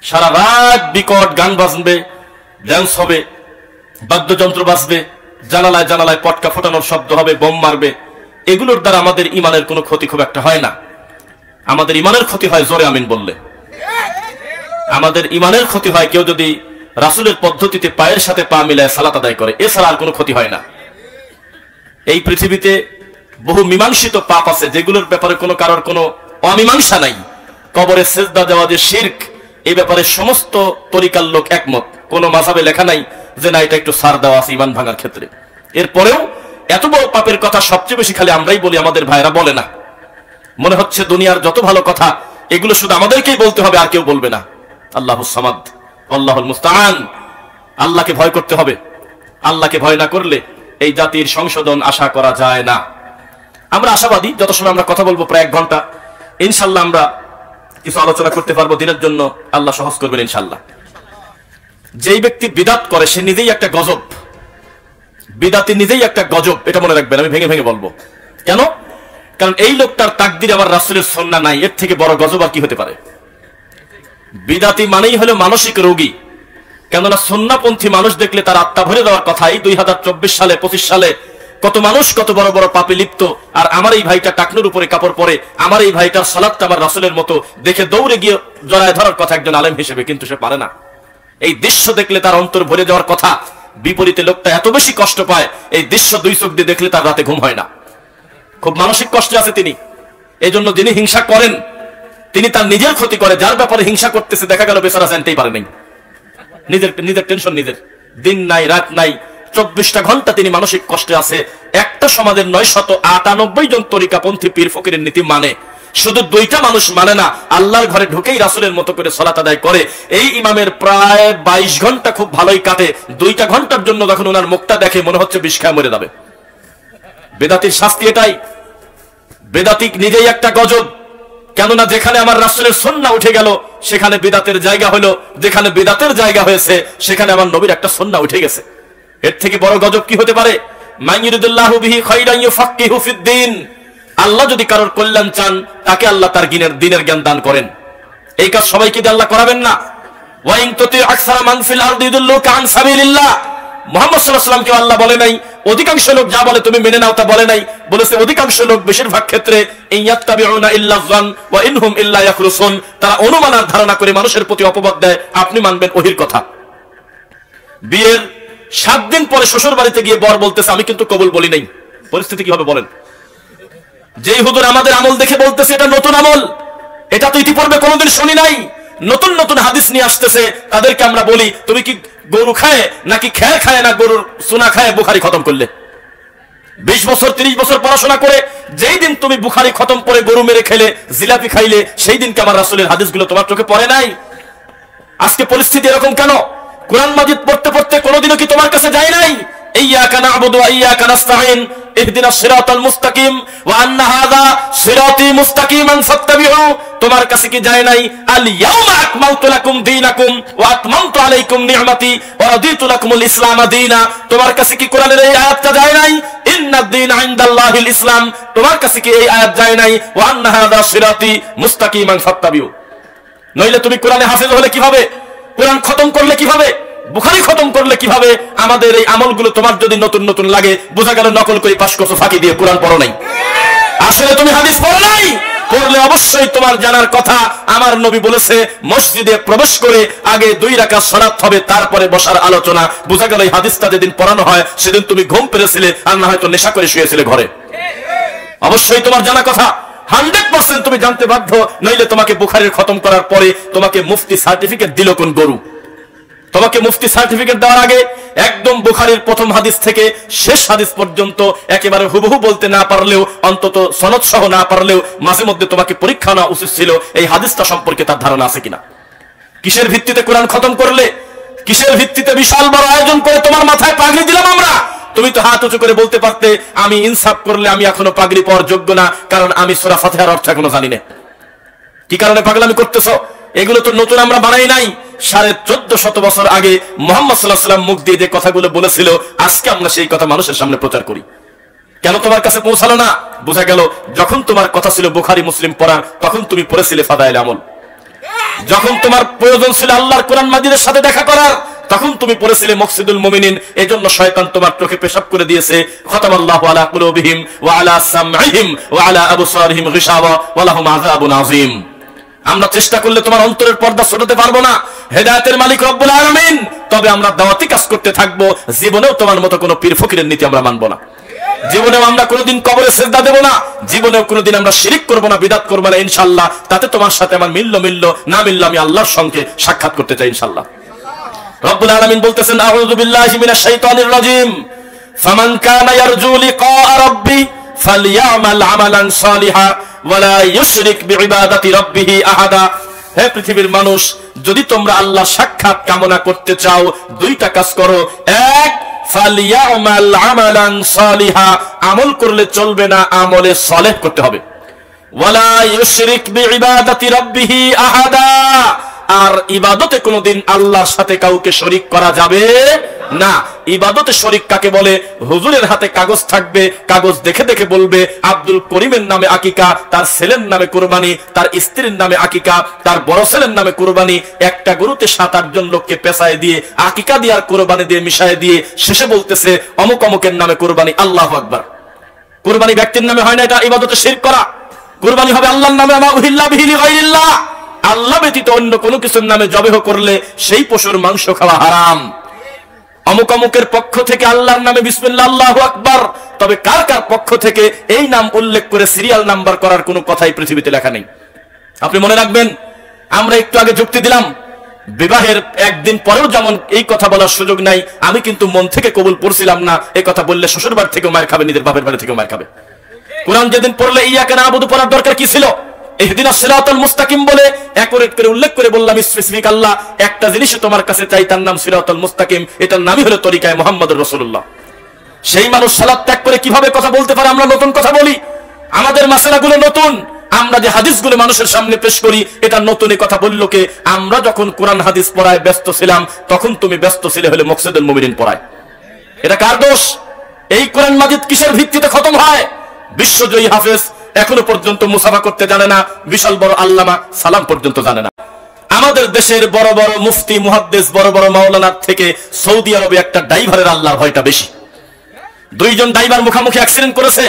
সারা রাত বিকট গান বাজবে, ড্যান্স হবে, বাদ্যযন্ত্র বাজবে, জানালায় জানালায় পটকা ফোটানোর শব্দ হবে, বোম মারবে। এগুলোর দ্বারা আমাদের ইমানের কোনো ক্ষতি খুব একটা হয় না। আমাদের ইমানের ক্ষতি হয় জোরে আমিন বললে। আমাদের ইমানের ক্ষতি হয় কেউ যদি রাসূলের পদ্ধতিতে পায়ের সাথে পা মিলায় সালাত আদায় করে, এছাড়া আর কোনো ক্ষতি হয় না। এই পৃথিবীতে বহু মীমাংসিত পাপ আছে যেগুলোর ব্যাপারে কোনো কারোর কোনো অমীমাংসা নাই। কবরে সেজদা দেওয়া যে শিরক, এই ব্যাপারে সমস্ত তরিকার লোক একমত। কোনো মাযহাবে লেখা নাই যে না এটা একটু ছাড় দেওয়া আছে ঈমান ভাঙার ক্ষেত্রে। এরপরেও এত বড় পাপের কথা সবচেয়ে বেশি খালি আমরাই বলি, আমাদের ভাইরা বলে না। মনে হচ্ছে দুনিয়ার যত ভালো কথা এগুলো শুধু আমাদেরকেই বলতে হবে, আর কেউ বলবে না। আল্লাহুস সামাদ, আল্লাহুল মুস্তাআন। আল্লাহকে ভয় করতে হবে। আল্লাহকে ভয় না করলে এই জাতির সংশোধন আশা করা যায় না। আমরা আশাবাদী, যত সময় আমরা কথা বলবো প্রায় 1 ঘন্টা, ইনশাল্লাহ আমরা কিছু আলোচনা করতে পারবো। দিনের জন্য আল্লাহ সহজ করবেন ইনশাল্লাহ। যেই ব্যক্তি বিদাত করে সে নিজেই একটা গজব। বিদাতি নিজেই একটা গজব, এটা মনে রাখবেন। আমি ভেঙে ভেঙে বলবো কেন। কারণ এই লোকটার তাকদিরে আমার রাসূলের সুন্নাহ নাই, এর থেকে বড় গজব আর কি হতে পারে। বিদাতি মানেই হলো মানসিক রোগী। কেননা সুন্নাহপন্থী মানুষ দেখলে তার আত্মা ভরে দেওয়ার কথা। এই 2024 সালে 25 সালে কত মানুষ কত বড় বড় পাপে লিপ্ত, আর আমার এই ভাইটা টাকনুর উপরে কাপড় পরে, আমার এই ভাইটার সালাতটা আমার রাসূলের মতো দেখে দৌড়ে গিয়ে জড়ায় ধরার কথা একজন আলেম হিসেবে, কিন্তু সে পারে না। এই দৃশ্য দেখলে তার অন্তর ভরে যাওয়ার কথা। বিপরীতে লোকটা এত বেশি কষ্ট পায়, এই দৃশ্য 2 চোখ দিয়ে দেখলে তার রাতে ঘুম হয় না। খুব মানসিক কষ্টে আছে তিনি। এই জন্য যিনি হিংসা করেন তিনি তার নিজের ক্ষতি করে। যার ব্যাপারে হিংসা করতেছে দেখা গেল বেচারা জানতেই পারে নাই। নিজের টেনশন, নিজের দিন নাই রাত নাই, 24টা ঘন্টা তিনি মানসিক কষ্টে আছে। একটা সমাজের 998 জন তরিকাপন্থী পীর ফকিরের নীতি মানে, শুধু 2টা মানুষ মানে না, আল্লাহর ঘরে ঢুকেই রাসূলের মতো করে সালাত আদায় করে। এই ইমামের প্রায় 22 ঘন্টা খুব ভালোই কাটে। 2টা ঘন্টার জন্য যখন ওনার মুখটা দেখে মনে হচ্ছে বিষ খায় মরে যাবে। বেদাতির শাস্তি এটাই। বেদাতি নিজেই একটা গজব। কেননা যেখানে আমার রাসূলের সুন্নাহ উঠে গেল সেখানে বিদাতের জায়গা হলো, যেখানে বিদাতের জায়গা হয়েছে সেখানে আমার নবীর একটা সুন্নাহ উঠে গেছে। এর থেকে বড় গজব কি হতে পারে। মাইয়ুরিদুল্লাহু বিহি খায়রান ইউফাক্কিহু ফিদ্দিন। আল্লাহ যদি কারোর কল্যাণ চান তাকে আল্লাহ তার দিনের জ্ঞান দান করেন। এই কাজ সবাইকে দিয়ে আল্লাহ করাবেন না। ওয়া ইন তুতি আকসারা মান ফিল আরদি ইউদিল্লুকা আন সাবিলিল্লাহ। মুহাম্মদ সাল্লাল্লাহু আলাইহি ওয়াসাল্লামকে আল্লাহ বলে নাই অধিকাংশ লোক যা বলে তুমি মেনে নাও, তা বলে নাই। বলেছে অধিকাংশ লোক বেশিরভাগ ক্ষেত্রে ইয়াত্তাবিউনা ইল্লা যান ওয়া ইনহুম ইল্লা ইয়াখরুসুন। তারা অনুমান আর ধারণা করে মানুষের প্রতি অপবাদ দেয়। আপনি মানবেন ওহির কথা। বিয়ের 7 দিন পরে শ্বশুর বাড়িতে গিয়ে বর বলতেছে আমি কিন্তু কবুল বলি নাই। পরিস্থিতি কি হবে বলেন। যেই হুজুর আমাদের আমল দেখে বলতেছে এটা নতুন আমল, এটা তো ইতিপূর্বে কোনোদিন শুনি নাই, নতুন নতুন হাদিস নিয়ে আসতেছে, তাদেরকে আমরা বলি তুমি কি গরু খায় নাকি খেয়ে খায় না গরুর সুনা খায় বুখারী খতম করলে? 20 বছর 30 বছর পড়াশোনা করে যেই দিন তুমি বুখারী খতম করে গরু মেরে খেলে, জিলাপি খাইলে, সেই দিনকে আমার রাসূলের হাদিসগুলো তোমার চোখে পড়ে নাই? আজকে পরিস্থিতি এরকম কেন? কোরআন মাজিদ পড়তে পড়তে কোনোদিনও কি তোমার কাছে যায় নাই ইয়্যাকা না'বুদু ওয়া ইয়্যাকা নাস্তাঈন ইহদিনাস সিরাতাল মুস্তাকিম ওয়া আন্না হাযা সিরাতী মুস্তাকিমান ফাত্তাবিউ? তোমার কাছে কি যায় নাই আল ইয়াউমা আকমালতু লাকুম দীনাকুম ওয়া আতমামতু আলাইকুম নি'মাতি ওয়া রাদিতু লাকুমুল ইসলাম দীনা? তোমার কাছে কি কোরআনের এই আয়াতটা যায় নাই ইন্নাদ দীনা ইনদাল্লাহিল ইসলাম? তোমার কাছে কি এই আয়াত যায় নাই ওয়া আন্না হাযা সিরাতী মুস্তাকিমান ফাত্তাবিউ? নইলে তুমি কোরআনে হাফেজ হলে কিভাবে, কোরআন খতম করলে কিভাবে, বুখারী খতম করলে কিভাবে? আমাদের এই আমলগুলো তোমার যদি নতুন নতুন লাগে, বোঝা গেল নকল করে পাশ করছো, ফাঁকি দিয়ে কোরআন পড়ো নাই। আসলে তুমি হাদিস পড়ো নাই। পড়লে অবশ্যই তোমার জানার কথা আমার নবী বলেছে মসজিদে প্রবেশ করে আগে 2 রাকাত সালাত হবে, তারপরে বসার আলোচনা। বোঝা গেল এই হাদিসটা যেদিন পড়ানো হয় সেদিন তুমি ঘুম পেরেছিলে, আর না হয়তো নেশা করে শুয়েছিলে ঘরে। অবশ্যই তোমার জানা কথা 100% তুমি জানতে বাধ্য, নইলে তোমাকে বুখারীর খতম করার পরে তোমাকে মুফতি সার্টিফিকেট দিল কোন গরু? তোমাকে মুফতি সার্টিফিকেট দেওয়ার আগে একদম বুখারীর প্রথম হাদিস থেকে শেষ হাদিস পর্যন্ত একেবারে হুবহু বলতে না পারলেও, অন্তত সনদ সহ না পারলেও মাঝে মধ্যে তোমাকে পরীক্ষা নেওয়া উচিত ছিল এই হাদিসটা সম্পর্কে তার ধারণা আছে কিনা। কিসের ভিত্তিতে কোরআন খতম করলে? কিসের ভিত্তিতে বিশাল বড় আয়োজন করে তোমার মাথায় পাগড়ি দিলাম আমরা? তুমি তো হাত উঁচু করে বলতে পারতে আমি ইনসাফ করলে আমি এখনো পাগড়ি পাওয়ার যোগ্য না, কারণ আমি সূরা ফাতিহার অর্থ এখনো জানি না। কি কারণে পাগলামি করতেছো? এগুলো তো নতুন আমরা বানাই নাই। 1450 বছর আগে মুহাম্মদ সাল্লাল্লাহু আলাইহি ওয়াসাল্লাম মুখ দিয়ে যে কথাগুলো বলেছিল, আজকে আমরা সেই কথা মানুষের সামনে প্রচার করি। কেন তোমার কাছে পৌঁছালো না? বোঝা গেল যখন তোমার কথা ছিল বুখারী মুসলিম পড়ার, তখন তুমি পড়েছিলে ফাদাইল আমল। যখন তোমার প্রয়োজন ছিল আল্লাহর কোরআন মাজিদের সাথে দেখা করার, তখন তুমি পড়েছিলে মকসিদুল মুমিনিন। এজন্য শয়তান তোমার চোখে পেশাব করে দিয়েছে। খতামাল্লাহু আলা কুলুবিহিম ওয়া আলা সামঈহিম ওয়া আলা আবসারিহিম গিশাওয়া ওয়া লাহুম আযাবুন আযীম। আমরা চেষ্টা করলে তোমার অন্তরের পর্দা সরাতে পারবো না, হেদায়েতের মালিক রব্বুল আলামিন। তবে আমরা দাওয়াতি কাজ করতে থাকবো। জীবনেও তোমার মতো কোনো পীর ফকিরের নীতি আমরা মানবো না। জীবনেও আমরা কোনোদিন কবরে সিজদা দেব না। জীবনেও কোনোদিন আমরা শিরিক করবো না, বিদআত করবো না ইনশাআল্লাহ। তাতে তোমার সাথে আমার মিলল না মিলল আমি আল্লাহর সঙ্গে সাক্ষাৎ করতে চাই ইনশাআল্লাহ। রব্বুল আলামিন বলতেছেন, আউযু বিল্লাহি মিনাশ শাইতানির রাজিম, ফামান কানা ইয়ারজু লিকা রাব্বি ফালইয়ামাল আমালান সালিহা ওয়া লা ইউশরিক বিইবাদাতি রাব্বিহি আহাদা। হে পৃথিবীর মানুষ, যদি তোমরা আল্লাহ সাক্ষাৎ কামনা করতে চাও, দুইটা কাজ করো। এক, ফালইয়ামাল আমালান সালিহা, আমল করলে চলবে না, আমলে সালেহ করতে হবে। ওয়া লা ইউশরিক বিইবাদাতি রাব্বিহি আহাদা, আর ইবাদতে কোনোদিন আল্লাহর সাথে কাউকে শরীক করা যাবে না। ইবাদতে শরীক কাকে বলে? হুজুরের হাতে কাগজ থাকবে, কাগজ দেখে দেখে বলবে আব্দুল করিমের নামে আকিকা, তার ছেলের নামে কুরবানি, তার স্ত্রীর নামে আকিকা, তার বড় ছেলের নামে কুরবানি। একটা গরুতে 7-8 জন লোককে পেছায় দিয়ে আকিকা দিয়ে আর কুরবানি দিয়ে মিশায় দিয়ে শেষে বলতেছে অমুক অমুকের নামে কুরবানি। আল্লাহু আকবার। কুরবানি ব্যক্তির নামে হয় না, এটা ইবাদতে শিরক করা। কুরবানি হবে আল্লাহর নামে, মা উহিল্লা বিহি লিগাইরিল্লাহ। আল্লাহ ব্যতীত অন্য কোনো কিছুর নামে জবেহ করলে সেই পশুর মাংস খাওয়া হারাম। অমুক অমুকের পক্ষ থেকে আল্লাহর নামে বিসমিল্লাহ, আল্লাহু আকবার। তবে কার কার পক্ষ থেকে এই নাম উল্লেখ করে সিরিয়াল নাম্বার করার কোনো কথাই পৃথিবীতে লেখা নেই। আপনি মনে রাখবেন, আমরা একটু আগে যুক্তি দিলাম, বিবাহের একদিন পরেও যেমন এই কথা বলার সুযোগ নাই। আমি কিন্তু মন থেকে কবুল পড়ছিলাম না, এই কথা বললে শ্বশুর বাড়ি থেকেও মার খাবে, নিজের বাপের বাড়ি থেকেও মার খাবে। কোরআন যেদিন পড়লে ইয়াকা না'বুদু পড়ার দরকার কি ছিল? ইহদিনাস সিরাতাল মুস্তাকিম বলে একরেট করে উল্লেখ করে বললাম স্পেসিফিক আল্লাহ একটা জিনিস তোমার কাছে চাই, তার নাম সিরাতাল মুস্তাকিম। এটার নামই হলো তরিকায়ে মুহাম্মদুর রাসূলুল্লাহ। সেই মানুষ সালাত ত্যাগ করে কিভাবে কথা বলতে পারে? আমরা নতুন কথা বলি, আমাদের মাসআলাগুলো নতুন। আমরা যে হাদিসগুলো মানুষের সামনে পেশ করি, এটা নতুন। এই কথা বললো কে? আমরা যখন কোরআন হাদিস পড়ায় ব্যস্ত ছিলাম, তখন তুমি ব্যস্ত ছিলে হলে মকসিদুল মুমিনিন পড়ায়। এটা কার দোষ? এই কোরআন মাজিদ কিসের ভিত্তিতে খতম হয়? বিশ্বজয়ী হাফেজ এখনো পর্যন্ত মুসাফা করতে জানে না, বিশাল বড় আল্লামা সালাম পর্যন্ত জানে না। আমাদের দেশের বড় বড় মুফতি মুহাদ্দিস, বড় বড় মাওলানার থেকে সৌদি আরবে একটা ড্রাইভারের আল্লাহর ভয়টা বেশি। 2 জন ড্রাইভার মুখামুখি অ্যাক্সিডেন্ট করেছে,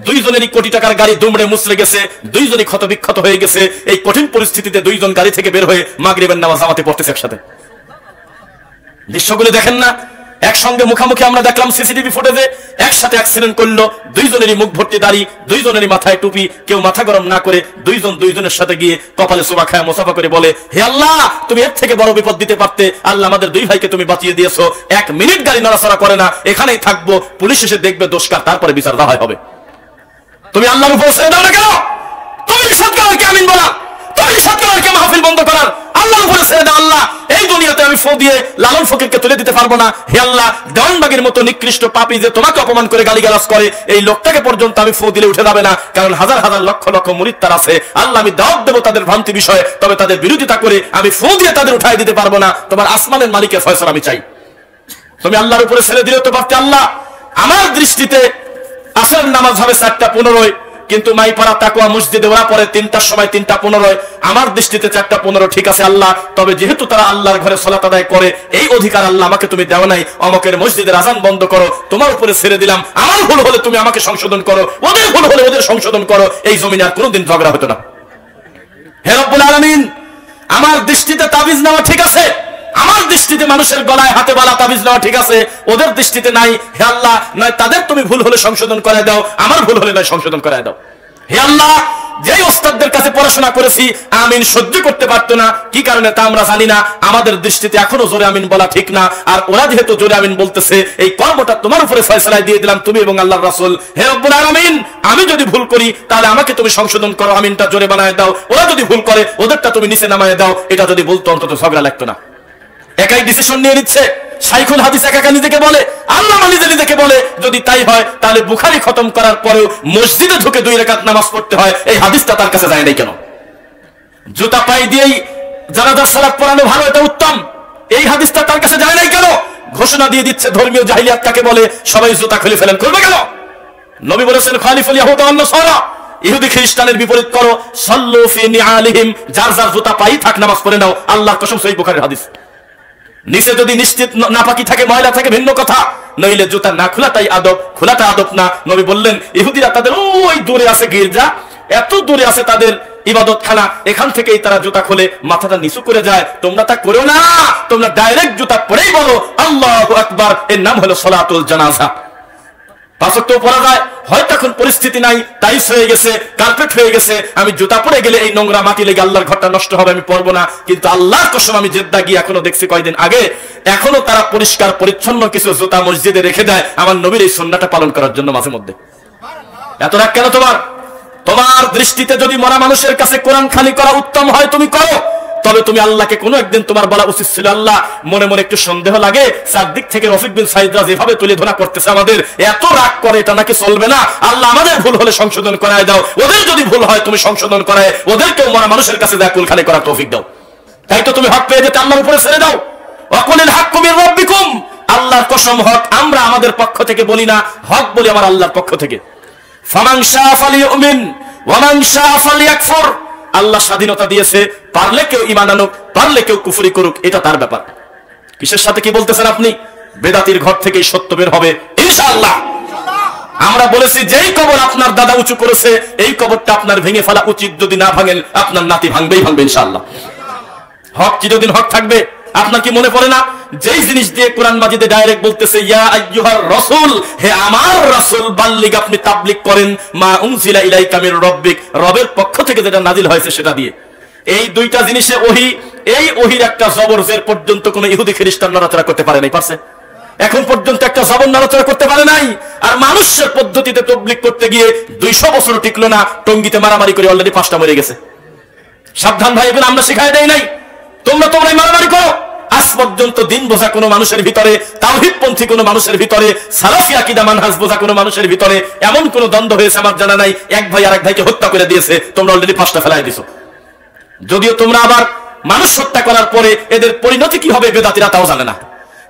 2 জনেরই কোটি টাকার গাড়ি দুমড়ে মুচড়ে গেছে, 2 জনই ক্ষত বিক্ষত হয়ে গেছে। এই কঠিন পরিস্থিতিতে 2 জন গাড়ি থেকে বের হয়ে মাগরিবের নামাজ জামাতে পড়তেছে একসাথে। দৃশ্যগুলো দেখেন না? একসঙ্গে মুখামুখি আমরা দেখলাম সিসিটিভি ফুটেজে, একসাথে অ্যাক্সিডেন্ট করলো, 2 জনেরই মুখ ভর্তি দাড়ি, 2 জনেরই মাথায় টুপি, কেউ মাথা গরম না করে 2 জন 2 জনের সাথে গিয়ে কপালে সোবা খায় মুসাফা করে বলে, হে আল্লাহ, তুমি এর থেকে বড় বিপদ দিতে পারতে। আল্লাহ, আমাদের 2 ভাইকে তুমি বাঁচিয়ে দিয়েছো। 1 মিনিট গাড়ি নড়াচড়া করে না, এখানেই থাকবো, পুলিশ এসে দেখবে দোষকার, তারপরে বিচার দেওয়া হবে। তুমি আল্লাহর উপর ছেড়ে দাও না কেন? তুমি নিষেধ করার কে আমিন বলা? তুমি নিষেধ করার কে মাহফিল বন্ধ করার? আল্লাহর উপরে ছেড়ে দাও। আল্লাহ, এই দুনিয়াতে আমি ফু দিয়ে লালন ফকিরকে তুলে দিতে পারবো না। হে আল্লাহ, দেওয়ানবাগের মতো নিকৃষ্ট পাপী যে তোমাকে অপমান করে গালিগালাজ করে, এই লোকটাকে পর্যন্ত আমি ফু দিলে উঠে যাবে না, কারণ হাজার হাজার লক্ষ লক্ষ মুরিদ তার আছে। আল্লাহ, আমি দাওয়াত দেবো তাদের ভ্রান্তি বিষয়ে, তবে তাদের বিরোধিতা করে আমি ফু দিয়ে তাদের উঠাই দিতে পারবো না। তোমার আসমানের মালিকের ফয়সালা আমি চাই। তুমি আল্লাহর উপরে ছেড়ে দিলেও তো পারতে। আল্লাহ, আমার দৃষ্টিতে আসরের নামাজ হবে 4:15, কিন্তু মাইপাড়া তাকওয়া মসজিদে ওরা পরে 3টার সময় 3:15। আমার দৃষ্টিতে 4:15 ঠিক আছে আল্লাহ, তবে যেহেতু তারা আল্লাহর ঘরে সালাত আদায় করে, এই অধিকার আল্লাহ আমাকে তুমি দেও নাই। অমকের মসজিদের আযান বন্ধ করো, তোমার উপরে ছেড়ে দিলাম। আমার ভুল হলে তুমি আমাকে সংশোধন করো, ওদের ভুল হলে ওদের সংশোধন করো। এই জমিনে আর কোনোদিন ঝগড়া হতো না। হে রব্বুল আলামিন, আমার দৃষ্টিতে তাবিজ নেওয়া ঠিক আছে, আমার দৃষ্টিতে মানুষের গলায় হাতে বালা তাবিজ নেওয়া ঠিক আছে, ওদের দৃষ্টিতে নাই। হে আল্লাহ, নয় তাদের তুমি ভুল হলে সংশোধন করে দাও, আমার ভুল হলে নয় সংশোধন করে দাও। হে আল্লাহ, যেই ওস্তাদদের কাছে পড়াশোনা করেছি আমিন সহ্য করতে পারতো না, কি কারণে তা আমরা জানি না। আমাদের দৃষ্টিতে এখনো জোরে আমিন বলা ঠিক না, আর ওরা যেহেতু জোরে আমিন বলতেছে, এই কর্মটা তোমার উপরে ফয়সালা দিয়ে দিলাম, তুমি এবং আল্লাহর রাসূল। হে রব্বুল আলামিন, আমি যদি ভুল করি তাহলে আমাকে তুমি সংশোধন করো, আমিনটা জোরে বানায় দাও। ওরা যদি ভুল করে ওদেরটা তুমি নিচে নামায় দাও। এটা যদি বলতো অন্তত ঝগড়া লাগতো না। একাই ডিসিশন নিয়ে নিচ্ছে। শাইখুল হাদিস একা নিজেকে বলে, আল্লামা নিজেকে বলে। যদি তাই হয় তাহলে বুখারী খতম করার পরেও মসজিদে ঢুকে 2 রাকাত নামাজ পড়তে হয়, এই হাদিসটা তার কাছে যায় নাই কেন? জুতা পায়ে দিয়েই জানাজার সালাত পড়ানো ভালো, এটা উত্তম, এই হাদিসটা তার কাছে যায় নাই কেন? ঘোষণা দিয়ে দিচ্ছে ধর্মীয় জাহিলিয়াত কাকে বলে, সবাই জুতা খুলে ফেলেন, করবে কেন? নবী বলেছেন খালিফুল ইয়াহুদ ওয়ান নাসারা, ইহুদি খ্রিস্টানের বিপরীত করো, সাল্লু ফি নিআলিহিম, যার যার জুতা পাই থাক নামাজ পড়ে নাও। আল্লাহর কসম, সহিহ বুখারীর হাদিস। নিচে যদি নিশ্চিত নাপাকি থাকে, ময়লা থাকে, ভিন্ন কথা, নইলে জুতা না খোলাটাই আদব, খোলাটা আদব না। নবী বললেন ইহুদিরা তাদের ওই দূরে আছে গির্জা, এত দূরে আছে তাদের ইবাদতখানা, এখান থেকেই তারা জুতা খুলে মাথাটা নিচু করে যায়। তোমরা তা করো না, তোমরা ডাইরেক্ট জুতা পরেই বলো আল্লাহু আকবার। এর নাম হলো সালাতুল জানাজা। পাঁচ ওয়াক্ত পড়া যায়, হয়তো এখন পরিস্থিতি নাই, টাইস হয়ে গেছে, কার্পেট হয়ে গেছে, আমি জুতা পরে গেলে এই নোংরা মাটি লেগে আল্লাহর ঘরটা নষ্ট হবে, আমি পড়বো না। কিন্তু আল্লাহর কসম, আমি জেদ্দা গিয়ে এখনো দেখছি কয়দিন আগে, এখনো তারা পরিষ্কার পরিচ্ছন্ন কিছু জুতা মসজিদে রেখে দেয় আমার নবীর এই সুন্নাহটা পালন করার জন্য মাঝে মধ্যে। এত রাগ কেন তোমার? তোমার দৃষ্টিতে যদি মরা মানুষের কাছে কোরআন খালি করা উত্তম হয়, তুমি করো। তবে তুমি আল্লাহকে কোনো একদিন তোমার বলা উচিত ছিল, আল্লাহ মনে মনে একটু সন্দেহ লাগে, চারদিক থেকে রফিক বিন সাইদরা যেভাবে তুলে ধরা করতেছে আমাদের, এত রাগ করে, এটা নাকি চলবে না। আল্লাহ আমাদের ভুল হলে সংশোধন করায় দাও, ওদের যদি ভুল হয় তুমি সংশোধন করায় ওদেরকেও মরা মানুষের কাছে যা কুল খালি করার তৌফিক দাও। তাই তো তুমি হক পেয়ে যেতে আল্লাহর উপরে ছেড়ে দাও। ওয়াকুলিল হাক্কু মির রাব্বিকুম, আল্লাহর কসম হক আমরা আমাদের পক্ষ থেকে বলি না, হক বলি আমার আল্লাহর পক্ষ থেকে। ফামান শাআ ফালিউমিন ওয়া মান শাআ ফালিয়াকফুর, আল্লাহ স্বাধীনতা দিয়েছে, পারলে কেউ ঈমান আনুক, পারলে কেউ কুফরি করুক, এটা তার ব্যাপার। কিসের সাথে কি বলতেছেন আপনি? বেদাতির ঘর থেকেই সত্য বের হবে ইনশাআল্লাহ। আমরা বলেছি যেই কবর আপনার দাদা উঁচু করেছে, এই কবরটা আপনার ভেঙে ফেলা উচিত, যদি না ভাঙেন আপনার নাতি ভাঙবেই ভাঙবে ইনশাআল্লাহ। হক চিরদিন হক থাকবে। আপনার কি মনে পড়ে না যেই জিনিস দিয়ে কোরআন মাজিদে ডাইরেক্ট বলতেছে ইয়া আইয়ুহার রাসূল, হে আমার রাসূল, বাল্লিগ, আপনি তাবলীগ করেন, মা উনজিলা ইলাইকা মির রাব্বিক, রবের পক্ষ থেকে যেটা নাজিল হয়েছে সেটা দিয়ে। এই দুইটা জিনিসে ওহী, এই ওহীর একটা জবর জের পর্যন্ত কোন ইহুদি খ্রিস্টান নড়াচড়া করতে পারে নাই, পারছে? এখন পর্যন্ত একটা জবর নড়াচড়া করতে পারে নাই। আর মানুষের পদ্ধতিতে তাবলীগ করতে গিয়ে 200 বছর টিকলো না, টঙ্গিতে মারামারি করে অলরেডি 5টা মরে গেছে। সাবধান ভাই, এগুলো আমরা শিখাই দেই নাই, তোমরাই মারামারি করো। আজ পর্যন্ত দিন বোঝা কোনো মানুষের ভিতরে, তাওহীদপন্থী কোনো মানুষের ভিতরে, সালাফি আকীদা মানহাজ বোঝা কোনো মানুষের ভিতরে এমন কোনো দ্বন্দ্ব হয়েছে আমার জানা নাই। এক ভাই আরেক ভাইকে হত্যা করে দিয়েছে, তোমরা অলরেডি 5টা ফেলাই দিছো। যদিও তোমরা আবার মানুষ হত্যা করার পরে এদের পরিণতি কি হবে বেদাতিরা তাও জানে না।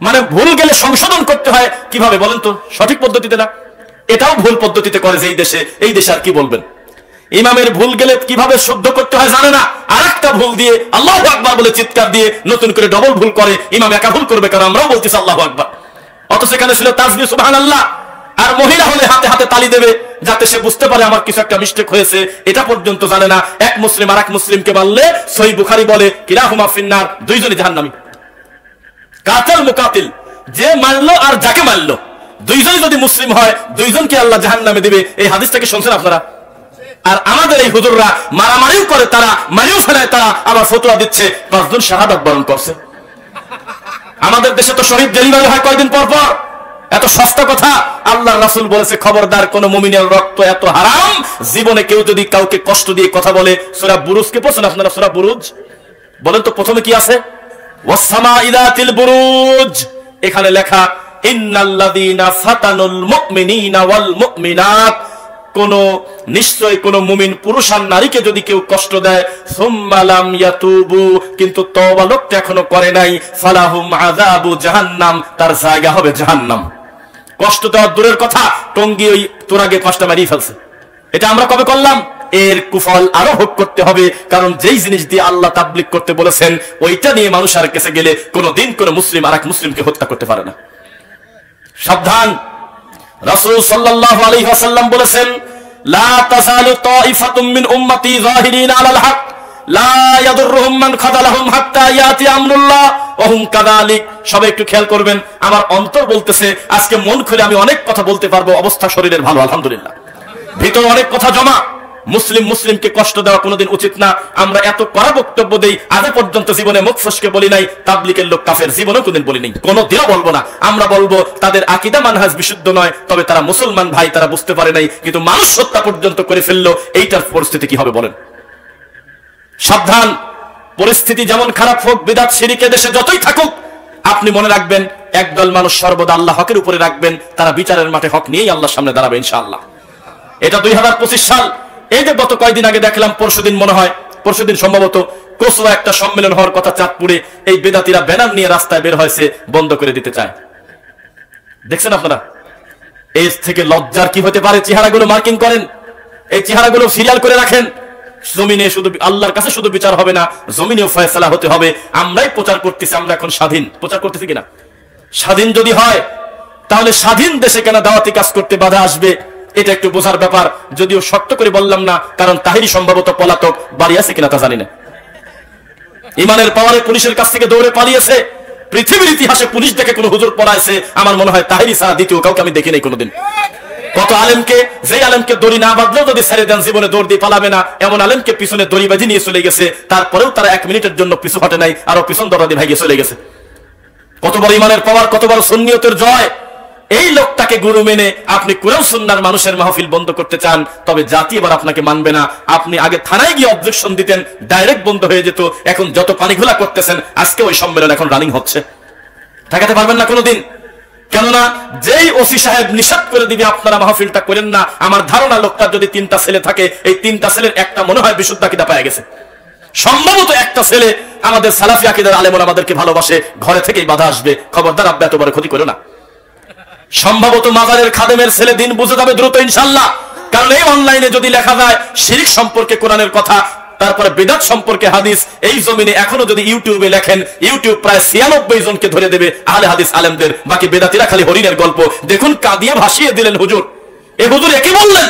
মানে ভুল গেলে সংশোধন করতে হয় কিভাবে বলেন তো? সঠিক পদ্ধতিতে না, এটাও ভুল পদ্ধতিতে করে যে এই দেশে আর কি বলবেন। ইমামের ভুল গেলে কিভাবে শুদ্ধ করতে হয় জানে না, আরেকটা ভুল দিয়ে আল্লাহু আকবার বলে চিৎকার দিয়ে নতুন করে ডবল ভুল করে। ইমাম একা ভুল করবে কারণ আমরাও বলতেছি আল্লাহু আকবার, অথচ সেখানে ছিল তাসবিহ সুবহানাল্লাহ। আর মহিলা হলে হাতে হাতে তালি দেবে যাতে সে বুঝতে পারে আমার কিছু একটা মিস্টেক হয়েছে, এটা পর্যন্ত জানে না। এক মুসলিম আর এক মুসলিমকে মারলে সহিহ বুখারী বলে কিলাহুমা ফিন্নার, দুইজনই জাহান্নামী। কাতিল মুকাতিল, যে মারলো আর যাকে মারলো, দুইজনই যদি মুসলিম হয় দুইজনকে আল্লাহ জাহান্নামে দিবে। এই হাদিসটাকে শুনছেন আপনারা? আর আমাদের এই হুজুররা মারামারিও করে, তারা মারিও ফেলায়, তারা আবার ফতোয়া দিচ্ছে 5 জন শাহাদাত বরণ করছে। আমাদের দেশে তো শহীদ ডেলিভারি হয় কয়দিন পর পর। এত সস্তা কথা? আল্লাহর রাসূল বলেছে খবরদার, কোন মুমিনের রক্ত এত হারাম, জীবনে কেউ যদি কাউকে কষ্ট দিয়ে কথা বলে। সূরা বুরুজ কে পড়ছেন আপনারা? সূরা বুরুজ বলেন তো প্রথমে কি আছে? ওয়াস সামাঈ যাতিল বুরুজ, এখানে লেখা ইন্নাল্লাযীনা ফাতানুল মুমিনিনা ওয়াল মুমিনাত, নিশ্চয় কোন মুমিন পুরুষ আর নারীকে যদি কেউ কষ্ট দেয়, সুম্মা লাম ইয়াতুবু, কিন্তু তওবা লোকটা এখনো করে নাই, ফালাহুম আযাবু জাহান্নাম, তার জায়গা হবে জাহান্নাম। কষ্ট দেওয়ার দূরের কথা, টঙ্গি ওই তোরাগে 5টা মারিয়ে ফেলছে। এটা আমরা কবে করলাম? এর কুফল আরো ভোগ করতে হবে, কারণ যেই জিনিস দিয়ে আল্লাহ তাবলীগ করতে বলেছেন ওইটা নিয়ে মানুষ আর কাছে গেলে কোনদিন কোন মুসলিম আরেক মুসলিমকে হত্যা করতে পারে না। সাবধান। রাসূল সাল্লাল্লাহু আলাইহি ওয়াসাল্লাম বলেছেন লা তাযালু তাইফাতুম মিন উম্মতি যাহিরিনা আলাল হক লা ইয়াদুররুহুম মান খাযালাহুম হাত্তা ইয়াতি আমরুল্লাহ ওয়া হুম কাযালিক। সবাই একটু খেয়াল করবেন, আমার অন্তর বলতেছে আজকে মন খুলে আমি অনেক কথা বলতে পারবো, অবস্থা শরীরের ভালো আলহামদুলিল্লাহ, ভিতরে অনেক কথা জমা। মুসলিমকে কষ্ট দেওয়া কোনোদিন উচিত না। আমরা এত কড়া বক্তব্য দেই, আজ পর্যন্ত জীবনে মুখ ফসকে বলি নাই তাবলীগের লোক কাফের, জীবনে কোনদিন বলি নাই, কোনদিনও বলবো না। আমরা বলবো তাদের আকীদা মানহাজ বিশুদ্ধ নয়, তবে তারা মুসলমান ভাই, তারা বুঝতে পারে নাই, কিন্তু মানুষ হত্যা পর্যন্ত করে ফেললো, এইটার পরিস্থিতি কি হবে বলেন? সাবধান। পরিস্থিতি যেমন খারাপ হোক, বিদআত শিরকে দেশে যতই থাকুক, আপনি মনে রাখবেন একদল মানুষ সর্বদা আল্লাহ হকের উপরে রাখবেন, তারা বিচারের মাঠে হক নিয়েই আল্লাহর সামনে দাঁড়াবে ইনশাআল্লাহ। এটা 2025 সাল। এই যে গত কয়েকদিন আগে দেখলাম, পরশুদিন সম্ভবত কোসোয়া একটা সম্মেলন হওয়ার কথা চাঁদপুরে, এই বেদাতিরা ব্যানার নিয়ে রাস্তায় বের হয়েছে, বন্ধ করে দিতে চায়। দেখছেন আপনারা? এর থেকে লজ্জার কি হতে পারে? চেহারাগুলো মার্কিং করেন, এই চেহারাগুলো সিরিয়াল করে রাখেন। জমিনে শুধু আল্লাহর কাছে শুধু বিচার হবে না, জমিনেও ফয়সালা হতে হবে। আমরাই প্রচার করতেছি আমরা এখন স্বাধীন, প্রচার করতেছি কিনা? স্বাধীন যদি হয় তাহলে স্বাধীন দেশে কেন দাওয়াতি কাজ করতে বাধা আসবে? এটা একটু বোঝার ব্যাপার। যদিও শর্ত করে বললাম না, কারণ তাহিরি সম্ভবত পলাতক, বাড়ি আছে কিনা তা জানি না। ইমানের পাওয়ারে পুলিশের কাছ থেকে দৌড়ে পালিয়েছে। পৃথিবীর ইতিহাসে পুলিশ দেখে কোন হুজুর পলাইছে আমার মনে হয় তাহিরি ছাড়া দ্বিতীয় কাউকে আমি দেখি নাই কোনোদিন। কত আলেমকে, যেই আলেমকে দড়ি না বাঁধলেও যদি ছেড়ে দেন জীবনে দৌড় দিয়ে পালাবে না, এমন আলেমকে পিছনে দড়ি বাঁধি নিয়ে চলে গেছে, তারপরেও তারা 1 মিনিটের জন্য পিছু হটে নাই, আরো পিছন দরজা দিয়ে ভাইগে চলে গেছে। কত বড় ইমানের পাওয়ার, কত বড় সুন্নিয়তের জয়। এই লোকটাকে গুরু মেনে আপনি কুরআন সুন্নাহর মানুষের মাহফিল বন্ধ করতে চান, তবে জাতি এবার আপনাকে মানবে না। আপনি আগে থানায় গিয়ে অবজেকশন দিতেন, ডাইরেক্ট বন্ধ হয়ে যেত। এখন যত পানিঘোলা করতেছেন, আজকে ওই সম্মেলন এখন রানিং হচ্ছে, ঠেকাতে পারবেন না কোনোদিন। কেননা যেই ওসি সাহেব নিষেধ করে দিবে আপনারা মাহফিলটা করেন না, আমার ধারণা লোকটার যদি 3টা ছেলে থাকে, এই 3টা ছেলের একটা মনে হয় বিশুদ্ধ আকীদা পায় গেছে। সম্ভবত একটা ছেলে আমাদের সালাফি আকীদার আলেমরা আমাদেরকে ভালোবাসে, ঘরে থেকেই বাধা আসবে, খবরদার আব্বা এত বড় ক্ষতি করো না। সম্ভবত মাজারের খাদেমের ছেলে দিন বুঝে যাবে দ্রুত ইনশাআল্লাহ। কারণ এই অনলাইনে যদি লেখা যায় শিরক সম্পর্কে কোরআনের কথা, তারপরে বিদআত সম্পর্কে হাদিস, এই জমিনে এখনো যদি ইউটিউবে লেখেন, ইউটিউব প্রায় 96 জনকে ধরে দেবে আহলে হাদিস আলেমদের। বাকি বেদাতিরা খালি হরিণের গল্প। দেখুন কাঁদিয়ে ভাসিয়ে দিলেন হুজুর। এই হুজুর একে বললেন,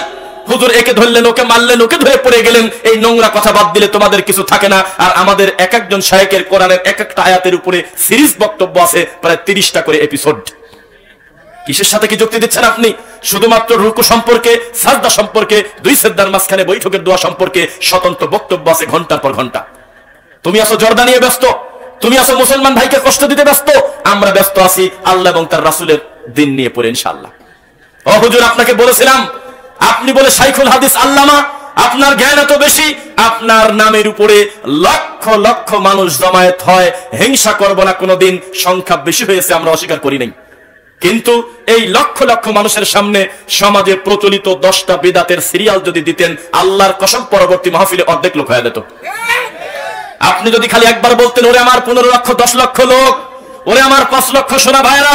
হুজুর একে ধরলেন, ওকে মারলেন, ওকে ধরে পড়ে গেলেন। এই নোংরা কথা বাদ দিলে তোমাদের কিছু থাকে না। আর আমাদের এক একজন শায়েখের কোরআনের এক একটা আয়াতের উপরে সিরিজ বক্তব্য আছে, প্রায় 30টা করে এপিসোড। কিসের সাথে কি যুক্তি দিচ্ছেন আপনি? শুধুমাত্র রুকু সম্পর্কে, সাজদা সম্পর্কে, 2 সেজদার মাঝখানে বৈঠকের দোয়া সম্পর্কে স্বতন্ত্র বক্তব্য আছে ঘন্টার পর ঘন্টা। তুমি আসো জর্দা নিয়ে ব্যস্ত, তুমি আসো মুসলমান ভাইকে কষ্ট দিতে ব্যস্ত, আমরা ব্যস্ত আছি আল্লাহ এবং তার রাসূলের দিন নিয়ে পড়ে ইনশাআল্লাহ। ও হুজুর, আপনাকে বলেছিলাম, আপনি বলে শাইখুল হাদিস আল্লামা, আপনার জ্ঞান এত বেশি, আপনার নামের উপরে লক্ষ লক্ষ মানুষ জমায়েত হয়। হিংসা করব না কোনোদিন, সংখ্যা বেশি হয়েছে আমরা অস্বীকার করি নাই। কিন্তু এই লক্ষ লক্ষ মানুষের সামনে সমাজে প্রচলিত 10টা বিদআতের সিরিয়াল যদি দিতেন, আল্লাহর কসম পরবর্তী মাহফিলে অর্ধেক লোক হয়ে যেত। আপনি যদি খালি একবার বলতেন, ওরে আমার 15 লক্ষ 10 লক্ষ লোক, ওরে আমার 5 লক্ষ সোনা ভাইরা,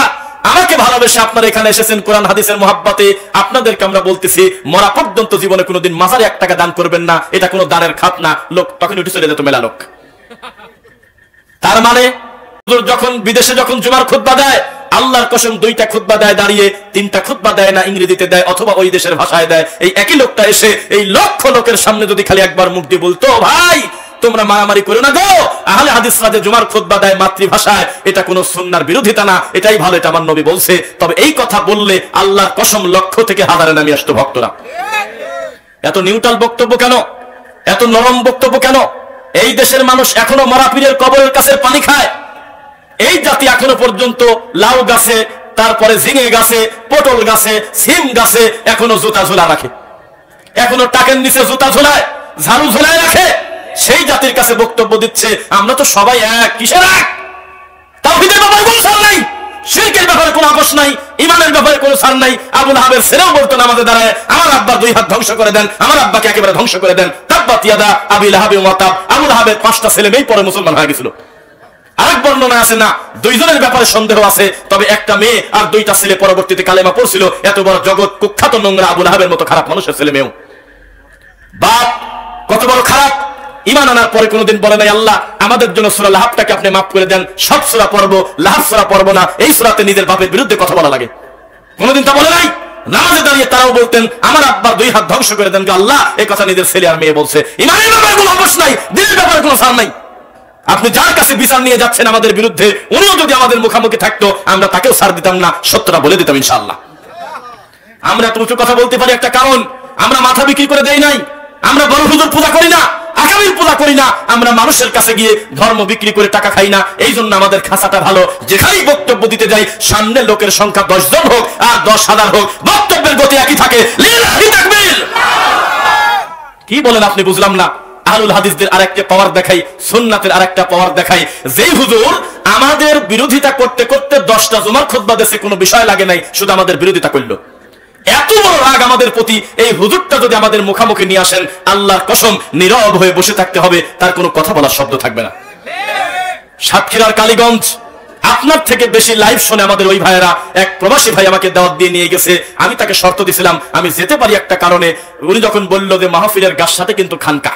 আমাকে ভালোবেসে আপনারা এখানে এসেছেন কোরআন হাদিসের মহাব্বতে, আপনাদেরকে আমরা বলতেছি মরা পর্যন্ত জীবনে কোনোদিন মাজারে 1 টাকা দান করবেন না, এটা কোনো দানের খাত না। লোক তখন উঠে চলে যেত মেলা লোক। তার মানে যখন বিদেশে যখন জুমার খুতবা দেয়, আল্লাহর কসম 2টা খুতবা দেয় দাঁড়িয়ে, 3টা খুতবা দেয় না ইংরেজিতে দেয় অথবা ওই দেশের ভাষায় দেয়। এই একই লোকটা এসে এই লক্ষ লোকের সামনে যদি খালি একবার মুখ দিয়ে বলতো, ভাই তোমরা মারামারি করো না গো, আহলে হাদিসরা যে জুমার খুতবা দেয় মাতৃভাষায়, এটা কোনো সুন্নাহর বিরোধিতা না, এটাই ভালো, এটা আমার নবী বলছে, তবে এই কথা বললে আল্লাহর কসম লক্ষ থেকে হাজারে নামে আসতো ভক্তরা। এত নিউট্রাল বক্তব্য কেন? এত নরম বক্তব্য কেন? এই দেশের মানুষ এখনো মরা পীরের কবরের কাছে পানি খায়। এই জাতি এখনো পর্যন্ত লাউ গাছে, তারপরে ঝিঙে গাছে, পটল গাছে, সিম গাছে এখনো জুতা ঝোলা রাখে, এখনো টাকের নিচে জুতা ঝোলায়, ঝাড়ু ঝোলায় রাখে। সেই জাতির কাছে বক্তব্য দিচ্ছে আমরা তো সবাই এক। কিসের এক? তাওহীদের ব্যাপারে কোনো ছাড় নাই, শিরকের ব্যাপারে কোনো আপোষ নাই, ইমানের ব্যাপারে কোনো ছাড় নাই। আবুল আহাবের ছেলেও বলতো নামাজে দাঁড়ায়, আমার আব্বার 2 হাত ধ্বংস করে দেন, আমার আব্বাকে একেবারে ধ্বংস করে দেন। তাব্বাত ইয়াদা আবি লাহাব ওয়া তাব। আবুল আহাবের 5টা ছেলে মেয়ে পরে মুসলমান হয়ে গেছিল। আরেক বর্ণনা আছে না, 2 জনের ব্যাপারে সন্দেহ আছে, তবে একটা মেয়ে আর 2টা ছেলে পরবর্তীতে কালেমা পড়ছিল। এত বড় জগৎ কুখ্যাত নোংরা আবুল আহাবের মতো খারাপ মানুষের ছেলে মেয়েও। বাপ কত বড় খারাপ, ঈমান আনার পরে কোনোদিন বলে নাই আল্লাহ আমাদের জন্য সূরা লাহাবটাকে আপনি মাফ করে দেন, সব সূরা পড়বো, লাহাব সূরা পড়বো না। এই সূরাতে নিজের বাপের বিরুদ্ধে কথা বলা লাগে, কোনোদিন তা বলে নাই। নামাজে দাঁড়িয়ে তারাও বলতেন আমার আব্বার 2 হাত ধ্বংস করে দেন, আল্লাহ এই কথা নিজের ছেলে আর মেয়ে বলছে। ঈমানের ব্যাপারে কোনো আপোষ নাই, দিনের ব্যাপারে কোনো ছাড় নাই। আপনি যার কাছে বিচার নিয়ে যাচ্ছেন আমাদের বিরুদ্ধে, উনিও যদি আমাদের মুখামুখি থাকতো আমরা তাকেও ছাড় দিতাম না, সত্যটা বলে দিতাম ইনশাআল্লাহ। আমরা এত উঁচু কথা বলতে পারি একটা কারণ, আমরা মাথা বিক্রি করে দেই নাই, আমরা বড় হুজুর পূজা করি না, আকাবির পূজা করি না, আমরা মানুষের কাছে গিয়ে ধর্ম বিক্রি করে টাকা খাই না। এই জন্য আমাদের খাসাটা ভালো। যেখানেই বক্তব্য দিতে যাই, সামনে লোকের সংখ্যা 10 জন হোক আর 10,000 হোক, বক্তব্যের গতি একই থাকে। লিল্লাহি তাকবীর। কি বলেন আপনি? বুঝলাম না। আহলুল হাদিসদের আরেকটা পাওয়ার দেখাই, সুন্নাতের আরেকটা পাওয়ার দেখাই। যেই হুজুর আমাদের বিরোধিতা করতে করতে 10টা জুমার খুতবা দেশে কোনো বিষয় লাগে নাই, শুধু আমাদের বিরোধিতা করলো। এত বড় রাগ আমাদের প্রতি, এই হুজুরটা যদি আমাদের মুখামুখি নিয়ে আসেন, আল্লাহর কসম নীরব হয়ে বসে থাকতে হবে, তার কোনো কথা বলার শব্দ থাকবে না। সাতক্ষীরার কালীগঞ্জ আপনার থেকে বেশি লাইভ শুনে আমাদের ওই ভাইয়েরা, এক প্রবাসী ভাই আমাকে দাওয়াত দিয়ে নিয়ে গেছে, আমি তাকে শর্ত দিছিলাম আমি যেতে পারি একটা কারণে। উনি যখন বলল যে মাহফিলের গাছ সাথে কিন্তু খানকা,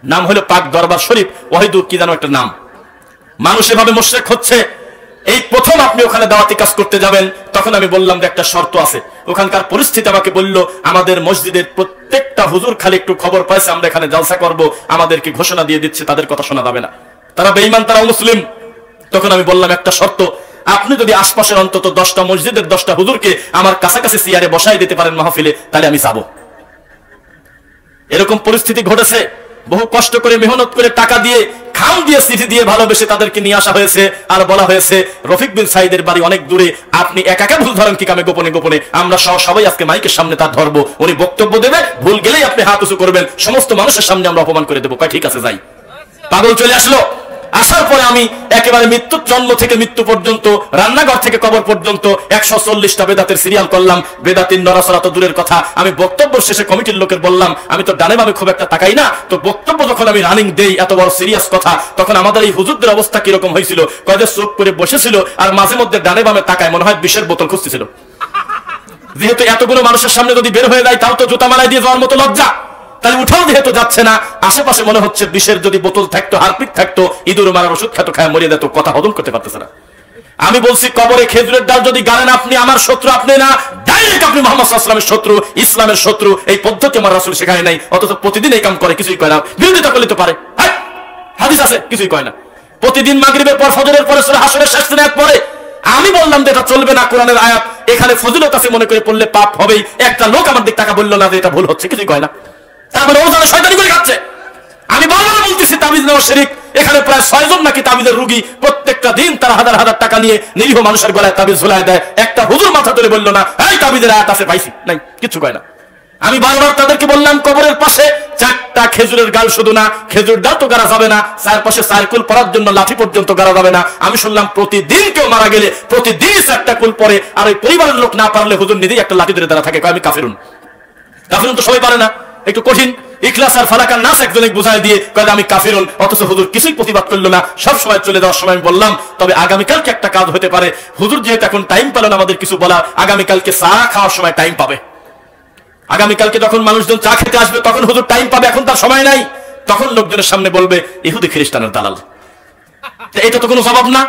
নাম হলো পাক দরবার শরীফ, ওয়াহিদুর কি জানো একটা নাম, মানুষ এভাবে মুশরিক হচ্ছে, এই প্রথম আপনি ওখানে দাওয়াতি কাজ করতে যাবেন। তখন আমি বললাম যে একটা শর্ত আছে। ওখানকার পরিস্থিতি আমাকে বলল, আমাদের মসজিদের প্রত্যেকটা হুজুর খালি একটু খবর পাইছে আমরা এখানে জলসা করব, আমাদেরকে ঘোষণা দিয়ে দিচ্ছে, তাদের কথা শোনা যাবে না, তারা বেঈমান, তারা মুসলিম। তখন আমি বললাম একটা শর্ত, আপনি যদি আশপাশের অন্তত 10টা মসজিদের 10টা হুজুরকে আমার কাছাকাছি চেয়ারে বসাই দিতে পারেন মাহফিলে, তাহলে আমি যাব। এরকম পরিস্থিতি ঘটেছে, বহু কষ্ট করে মেহনত করে টাকা দিয়ে খাম দিয়ে চিঠি দিয়ে ভালোবেসে তাদেরকে নিয়ে আসা হয়েছে, আর বলা হয়েছে রফিক বিন সাইদের বাড়ি অনেক দূরে, আপনি একা একা ভুল ধরেন কি কামে, গোপনে গোপনে আমরা সবাই আজকে মাইকের সামনে তার ধরবো, উনি বক্তব্য দেবে, ভুল গেলেই আপনি হাত উঁচু করবেন, সমস্ত মানুষের সামনে আমরা অপমান করে দেবো। ঠিক আছে যাই। পাগল চলে আসলো। আসার পরে আমি একেবারে মৃত্যুর জন্ম থেকে মৃত্যু পর্যন্ত, রান্নাঘর থেকে কবর পর্যন্ত 140টা বেদাতের সিরিয়াল করলাম। বেদাতির নড়াচড়া তো দূরের কথা, আমি বক্তব্য শেষে কমিটির লোকের বললাম, আমি তো ডানে বামে খুব একটা তাকাই না, তো বক্তব্য যখন আমি রানিং দেই এত বড় সিরিয়াস কথা, তখন আমাদের এই হুজুরদের অবস্থা কিরকম হয়েছিল, কয়েকটা চোখ করে বসেছিল আর মাঝে মধ্যে ডানে বামে তাকায়, মনে হয় বিষের বোতল খুঁজতেছিল। যেহেতু এতগুলো মানুষের সামনে যদি বের হয়ে যায়, তাও তো জুতা মালাই দিয়ে যাওয়ার মতো লজ্জা, তাহলে উঠাও যেহেতু যাচ্ছে না, আশেপাশে মনে হচ্ছে বিষের যদি বোতল থাকতো, হারপিক থাকতো, ইঁদুর মারার ওষুধ খেতো, খায় মরিয়ে যেত, কথা হজম করতে পারতেছে না। আমি বলছি কবরে খেজুরের ডাল যদি গালেন, আপনি আমার শত্রু, আপনি না, ডাইরেক্ট আপনি মুহাম্মদ সাল্লাল্লাহু আলাইহি ওয়াসাল্লামের শত্রু, ইসলামের শত্রু। এই পদ্ধতি আমার রাসূল শেখায় নাই, অথচ প্রতিদিন এই কাম করে, কিছুই কয় না। বিরোধিতা করলে তো পারে, হাদিস আছে, কিছুই কয় না। প্রতিদিন মাগরিবের পর ফজরের পরে সূরা হাসরের শেষ দিনে পড়ে। আমি বললাম যে এটা চলবে না, কোরআনের আয়াত এখানে ফজিলত আছে মনে করে পড়লে পাপ হবেই। একটা লোক আমার দিক টাকা বললো না যে এটা ভুল হচ্ছে, কিছুই কয় না। তারপরে ও জানে শয়তানি করে খাচ্ছে। আমি বারবার বলতেছি তাবিজ নেওয়া শিরক। এখানে প্রায় 6 জন নাকি তাবিজের রোগী, প্রত্যেকটা দিন তারা হাজার হাজার টাকা নিয়ে নিরীহ মানুষের গলায় তাবিজ ঝুলায় দেয়। একটা হুজুর মাথা তুলে বললো না এই তাবিজের আয়াত আছে, পাইছি নাই, কিছু কয় না। আমি বারবার তাদেরকে বললাম কবরের পাশে 4টা খেজুরের গাল, শুধু না খেজুর ডাল তো গাড়া যাবে না, চারপাশে সার্কুল পড়ার জন্য লাঠি পর্যন্ত গাড়া যাবে না। আমি শুনলাম প্রতিদিন কেউ মারা গেলে প্রতিদিন 4টা কুল পরে, আর ওই পরিবারের লোক না পারলে হুজুর নিজেই একটা লাঠি ধরে দাঁড়া থাকে, আমি কাফিরুন। কাফিরুন তো সবাই পারে না, একটু কঠিন। ইখলাস আর ফালাক আর নাস একজনকে বুঝায় দিয়ে কয় আমি কাফিরুন, অথচ হুজুর কিছুই প্রতিবাদ করলো না। সব সময় চলে যাওয়ার সময় আমি বললাম তবে আগামীকালকে একটা কাজ হতে পারে, হুজুর যেহেতু এখন টাইম পেলেন আমাদের কিছু বলা, আগামীকালকে চা খাওয়ার সময় টাইম পাবে। আগামীকালকে যখন মানুষজন চা খেতে আসবে তখন হুজুর টাইম পাবে, এখন তার সময় নাই। তখন লোকজনের সামনে বলবে ইহুদি খ্রিস্টানের দালাল। এটা তো কোনো জবাব না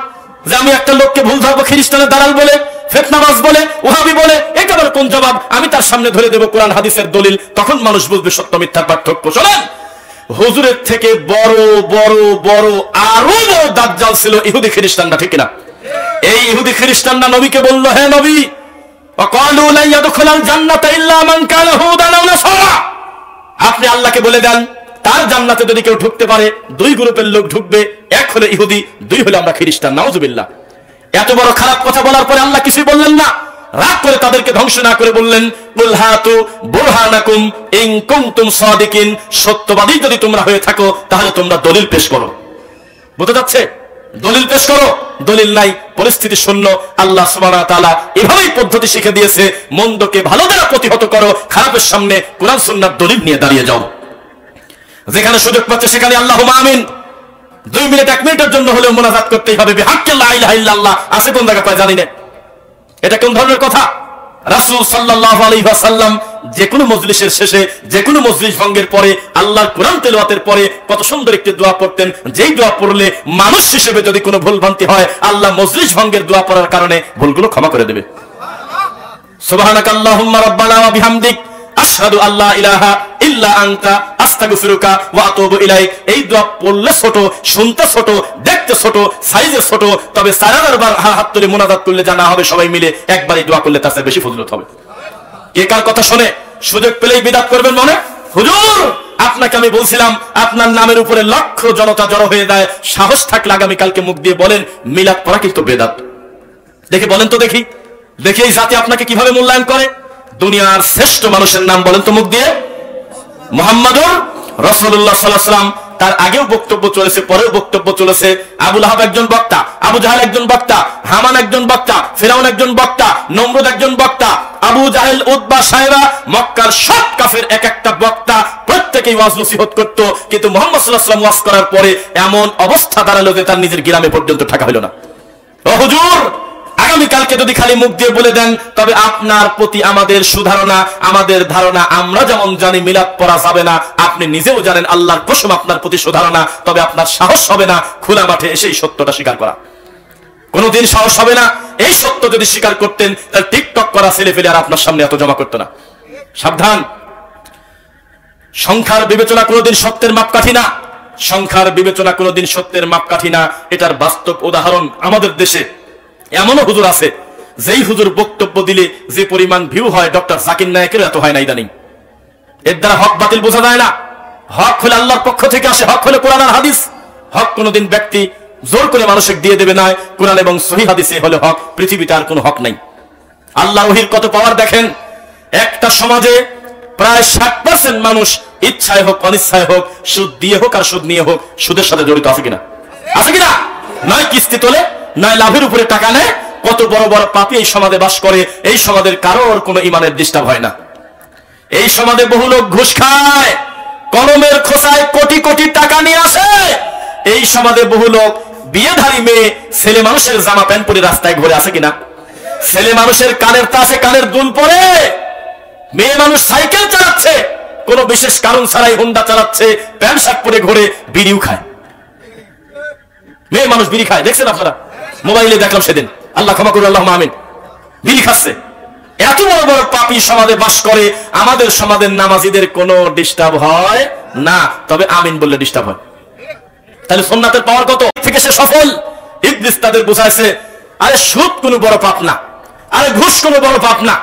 যে আমি একটা লোককে ভুল ধরবো খ্রিস্টানের দালাল বলে, ফিতনাবাজ বলে, ওহাবি বলে, এটা বলে কোন জবাব? আমি তার সামনে ধরে দেব কোরআন হাদিসের দলিল, তখন মানুষ বুঝবে সত্য মিথ্যার পার্থক্য। শোনেন, হুজুরের থেকে বড় বড় বড় আরো বড় দাজ্জাল ছিল ইহুদি খ্রিস্টানরা, ঠিক না? এই ইহুদি খ্রিস্টানরা নবীকে বলল, হে নবী, ওয়াকালু লা ইয়াদখুলাল জান্নাতা ইল্লা মান কানা হুদান আও নাসারা, আপনি আল্লাহকে বলে দেন তার জান্নাতে যদি কেউ ঢুকতে পারে 2 গ্রুপের লোক ঢুকবে, এক হলো ইহুদি, 2 হলো আমরা খ্রিস্টান। নাউজুবিল্লাহ। এত বড় খারাপ কথা বলার পরে আল্লাহ কিছুই বললেন না, রাগ করে তাদেরকে ধ্বংস না করে বললেন কুল হাতু বুরহানাকুম ইন কুনতুম সাদিকিন, সত্যবাদী যদি তোমরা হয়ে থাকো তাহলে তোমরা দলিল পেশ করো। বুঝতে যাচ্ছে? দলিল পেশ করো। দলিল নাই, পরিস্থিতি শূন্য। আল্লাহ সুবহানাহু ওয়া তাআলা এভাবেই পদ্ধতি শিখে দিয়েছে, মন্দকে ভালো দ্বারা প্রতিহত করো, খারাপের সামনে কোরআন সুন্নাহর দলিল নিয়ে দাঁড়িয়ে যাও। যেখানে সুযোগ পাচ্ছে সেখানে আল্লাহুম্মা আমিন। 2 মিনিট 1 মিনিটের জন্য হলেও মুনাজাত করতেই হবে। বিহাক্কি লা ইলাহা ইল্লাল্লাহ আছে কোন জায়গা পায় জানি না, এটা কোন ধরনের কথা? রাসূল সাল্লাল্লাহু আলাইহি ওয়াসাল্লাম যে কোনো মজলিসের শেষে, যে কোনো মজলিস ভঙ্গের পরে, আল্লাহর কোরআন তেলাওয়াতের পরে কত সুন্দর একটি দোয়া পড়তেন, যেই দোয়া পড়লে মানুষ হিসেবে যদি কোনো ভুল ভ্রান্তি হয়, আল্লাহ মজলিস ভঙ্গের দোয়া পড়ার কারণে ভুলগুলো ক্ষমা করে দেবে। সুবহানাকাল্লাহুম্মা রাব্বানা ওয়া বিহামদিক আশহাদু আল্লা ইলাহা ইল্লা আনতা আস্তাগফিরুকা ওয়া আতুবু ইলাইক। এই দোয়া পড়লে ছোট, শুনতে ছোট, দেখতে ছোট, সাইজে ছোট, তবে 4000 বার হাত তুলে মুনাজাত করলে জানা হবে সবাই মিলে একবারই দোয়া করলে তার চেয়ে বেশি ফজিলত হবে। কে কার কথা শুনে সুযোগ পেলেই বিদআত করবেন মনে? হুজুর আপনাকে আমি বলছিলাম আপনার নামের উপরে লক্ষ জনতা জড়ো হয়ে যায়, সাহস থাকলে আগামীকালকে মুখ দিয়ে বলেন মিলাদ পড়া কিন্তু বেদাত। দেখে বলেন তো, দেখি দেখি এই জাতি আপনাকে কিভাবে মূল্যায়ন করে। দুনিয়ার শ্রেষ্ঠ মানুষের নাম বলেন তো মুখ দিয়ে, মুহাম্মাদুর রাসূলুল্লাহ সাল্লাল্লাহু আলাইহি ওয়াসাল্লাম। তার আগেও বক্তব্য চলেছে, পরেও বক্তব্য চলেছে। আবু লাহাব একজন বক্তা, আবু জাহেল একজন বক্তা, হামান একজন বক্তা, ফিরাউন একজন বক্তা, নমরুদ একজন বক্তা, আবু জাহেল, উতবা, সায়বা, মক্কার সব কাফের এক একটা বক্তা, প্রত্যেকেই ওয়াজ নসিহত করত। কিন্তু মুহাম্মদ সাল্লাল্লাহু আলাইহি ওয়াসাল্লাম ওয়াজ করার পরে এমন অবস্থা দাঁড়ালো যে তার নিজের গ্রামে পর্যন্ত থাকা হলো না। ও হুজুর আমাদেরকে যদি খালি মুখ দিয়ে বলে দেন, তবে আপনার প্রতি আমাদের সুধারণা, আমাদের ধারণা, আমরা যেমন জানি মিলাদ পড়া যাবে না, আপনি নিজেও জানেন আল্লাহর কসম আপনার প্রতি সুধারণা, তবে আপনার সাহস হবে না খোলা মাঠে এসে এই সত্যটা স্বীকার করা। কোনদিন সাহস হবে না। এই সত্য যদি স্বীকার করতেন, তাহলে টিকটক করা ছেলে ফেলে আর আপনার সামনে এত জমা করতো না। সাবধান, সংখ্যার বিবেচনা কোনদিন সত্যের মাপকাঠি না। সংখ্যার বিবেচনা কোনদিন সত্যের মাপকাঠি না। এটার বাস্তব উদাহরণ আমাদের দেশে এমনও হুজুর আছে, যেই হুজুর বক্তব্য দিলে যে পরিমাণ ভিউ হয়, ডক্টর জাকির নায়েকের এত হয় না ইদানিং। এর দ্বারা হক বাতিল বোঝা যায় না। হক হলে আল্লাহর পক্ষ থেকে আসে, হক হলে কোরআন আর হাদিস। হক কোনদিন ব্যক্তি জোর করে মানুষকে দিয়ে দেবে না। কোরআন এবং সহিহ হাদিসে হলে হক, পৃথিবীতে আর কোনো হক নাই। আল্লাহর ওহীর কত পাওয়ার দেখেন। একটা সমাজে প্রায় 60% মানুষ ইচ্ছায় হোক অনিচ্ছায় হোক, সুদ দিয়ে হোক আর সুদ নিয়ে হোক, সুদের সাথে জড়িত আছে কিনা? আছে কিনা? নয় কিস্তি তোলে, নয় লাভের উপরে টাকা নেয়। কত বড় বড় পাপী এই সমাজে বাস করে। এই সমাজের কারোর কোনো ইমানের ডিস্টার্ব হয় না। এই সমাজে বহু লোক ঘুষ খায়, কলমের খোসায় কোটি কোটি টাকা নিয়ে আসে। এই সমাজে বহু লোক বিয়েধারী মেয়ে, ছেলে মানুষের জামা প্যান্ট পরে রাস্তায় ঘুরে, আছে কিনা? ছেলে মানুষের কানের তাসে কানের দুল পরে, মেয়ে মানুষ সাইকেল চালাচ্ছে, কোনো বিশেষ কারণ ছাড়াই হোন্ডা চালাচ্ছে, প্যান্ট শার্ট পরে ঘুরে, বিড়িও খায়। মেয়ে মানুষ বিড়ি খায়, দেখছেন আপনারা? মোবাইলে দেখলাম সেদিন, আল্লাহ ক্ষমা করুন, আল্লাহ আমিন। বিড়ি খাচ্ছে। এত বড় বড় পাপী সমাজে বাস করে। আমাদের সমাজের নামাজীদের কোনো ডিস্টার্ব হয় না, তবে আমিন বললে ডিস্টার্ব হয়। তাহলে সুন্নাতের পাওয়ার কত? থেকে সে সফল। ইবলিস তাদের বুঝাইছে, আরে সুদ কোনো বড় পাপ না, আরে ঘুষ কোনো বড় পাপ না,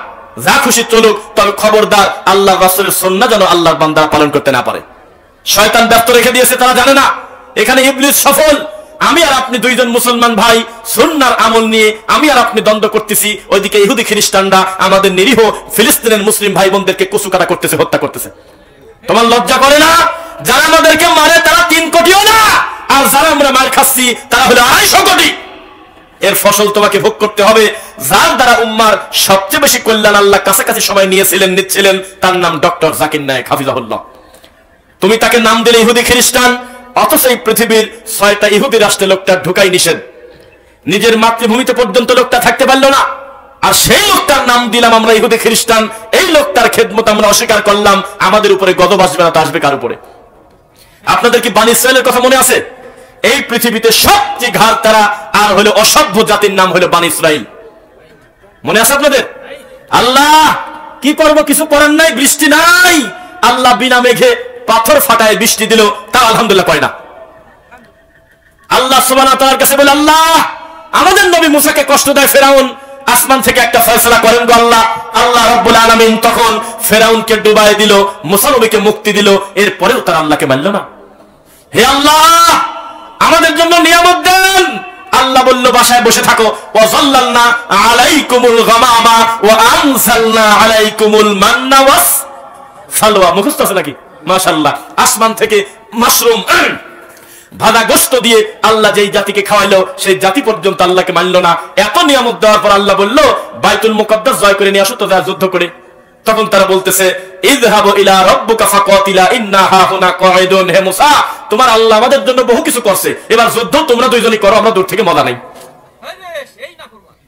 যা খুশি চলুক, তবে খবরদার আল্লাহ রাসূলের সুন্নাহ যেন আল্লাহর বান্দারা পালন করতে না পারে। শয়তান ব্যস্ত রেখে দিয়েছে, তারা জানে না। এখানে ইবলিস সফল। আমি আর আপনি দুইজন মুসলমান ভাই সুন্নাহর আমল নিয়ে আমি আর আপনি দ্বন্দ্ব করতেছি, ওইদিকে ইহুদি খ্রিস্টানরা আমাদের নিরীহ ফিলিস্তিনের মুসলিম ভাই বোনদেরকে কচুকাটা করতেছে, হত্যা করতেছে। তোমার লজ্জা করে না? যারা আমাদেরকে মারে তারা 3 কোটিও না, আর যারা আমরা মার খাচ্ছি তারা হলো 250 কোটি। এর ফসল তোমাকে ভোগ করতে হবে। যার দ্বারা উম্মার সবচেয়ে বেশি কল্যাণ আল্লাহ কাছাকাছি সময় নিচ্ছিলেন, তার নাম ডক্টর জাকির নায়েক হাফিজাহুল্লাহ। তুমি তাকে নাম দিলে ইহুদি খ্রিস্টান, অথচ এই পৃথিবীর 6টা ইহুদি রাষ্ট্রে লোকটা ঢুকাই নিষেধ। নিজের মাতৃভূমিতে পর্যন্ত লোকটা থাকতে পারলো না, আর সেই লোকটার নাম দিলাম আমরা ইহুদি খ্রিস্টান। এই লোকটার খেদমত আমরা অস্বীকার করলাম। আমাদের উপরে গজব আসবে না, তা আসবে কার উপরে? আপনাদের কি বনী ইসরাইলের কথা মনে আছে? এই পৃথিবীতে সবচেয়ে ঘাড় তারা আর হলো অসভ্য জাতির নাম হলো বনী ইসরাইল। মনে আছে আপনাদের? আল্লাহ কি করবো, কিছু করার নাই, বৃষ্টি নাই। আল্লাহ বিনা মেঘে পাথর ফাটায় বৃষ্টি দিল, তা আলহামদুলিল্লাহ কয় না। আল্লাহ সুবহানাহু ওয়া তাআলার কাছে বলে, আল্লাহ আমাদের নবী মুসাকে কষ্ট দেয় ফেরাউন, আসমান থেকে একটা ফয়সালা করেন গো আল্লাহ। আল্লাহ রাব্বুল আলামিন তখন ফেরাউনকে ডুবাই দিল, মুসা নবীকে মুক্তি দিল। এরপরেও তারা আল্লাহকে মানল না। হে আল্লাহ আমাদের জন্য নিয়ামত দেন। আল্লাহ বলল, বাসায় বসে থাকো। ওয়াযাল্লালনা আলাইকুমুল গামামা ওয়া আনজালনা আলাইকুমুল মান্না ওয়াস সালওয়া। মুখস্থ আছে নাকি? মাশাআল্লাহ। আসমান থেকে মাশরুম ভাজা গোশত দিয়ে আল্লাহ যেই জাতিকে খাওয়াইলো, সেই জাতি পর্যন্ত আল্লাহকে মানল না। এত নিয়ামত দেওয়ার পর আল্লাহ বলল, বাইতুল মুকাদ্দাস জয় করে নিয়ে আসো তো, যা যুদ্ধ করে। তখন তারা বলতেছে, ইযহাবু ইলা রাব্বিকা ফাকাতিলা ইন্না হাহুনা কাঈদুন। হে মুসা, তোমার আল্লাহ আমাদের জন্য বহু কিছু করছে, এবার যুদ্ধ তোমরা দুইজনই করো, আমরা দূর থেকে মজা নাই।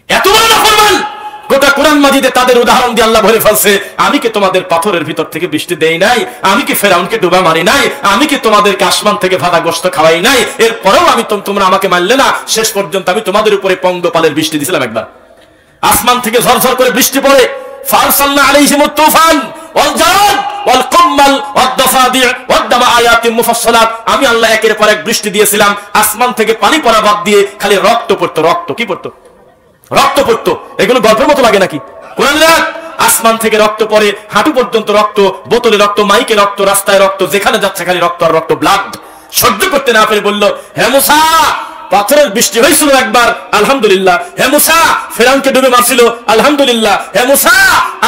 এত বড় নাফরমান! গোটা কোরআন মাজিদে তাদের উদাহরণ দিয়ে আল্লাহ বলে ফেলছে, আমি কি তোমাদের পাথরের ভিতর থেকে বৃষ্টি দেই নাই? আমি কি ফেরাউনকে ডুবা মারি নাই? আমি কি তোমাদেরকে আসমান থেকে ভাজা গোশত খাওয়াই নাই? এরপরেও তোমরা আমাকে মানলে না। শেষ পর্যন্ত আমি তোমাদের উপরে পঙ্গপালের বৃষ্টি দিয়েছিলাম। একবার আসমান থেকে ঝরঝর করে বৃষ্টি পড়ে, ফারসালনা আলাইহিমুত তুফান ওয়াল জারাদ ওয়াল কুম্মাল ওয়াদ দাফাদি ওয়াদ দামা আয়াতিন মুফাসসালাত। আমি আল্লাহ একের পর এক বৃষ্টি দিয়েছিলাম। আসমান থেকে পানি পড়া বাদ দিয়ে খালি রক্ত পড়তো। রক্ত কি পড়তো? রক্ত পড়তো। এগুলো গল্পের মতো লাগে নাকি? কোরআন রাত আসমান থেকে রক্ত পড়ে, হাঁটু পর্যন্ত রক্ত, বোতলে রক্ত, মাইকে রক্ত, রাস্তায় রক্ত, যেখানে যাচ্ছে খালি রক্ত আর রক্ত। ব্লাড সহ্য করতে না পেরে বলল, হে মুসা পাথরের বৃষ্টি হয়েছিল একবার, আলহামদুলিল্লাহ। হে মুসা ফেরাউনকে ডুবে মারছিল, আলহামদুলিল্লাহ। হে মুসা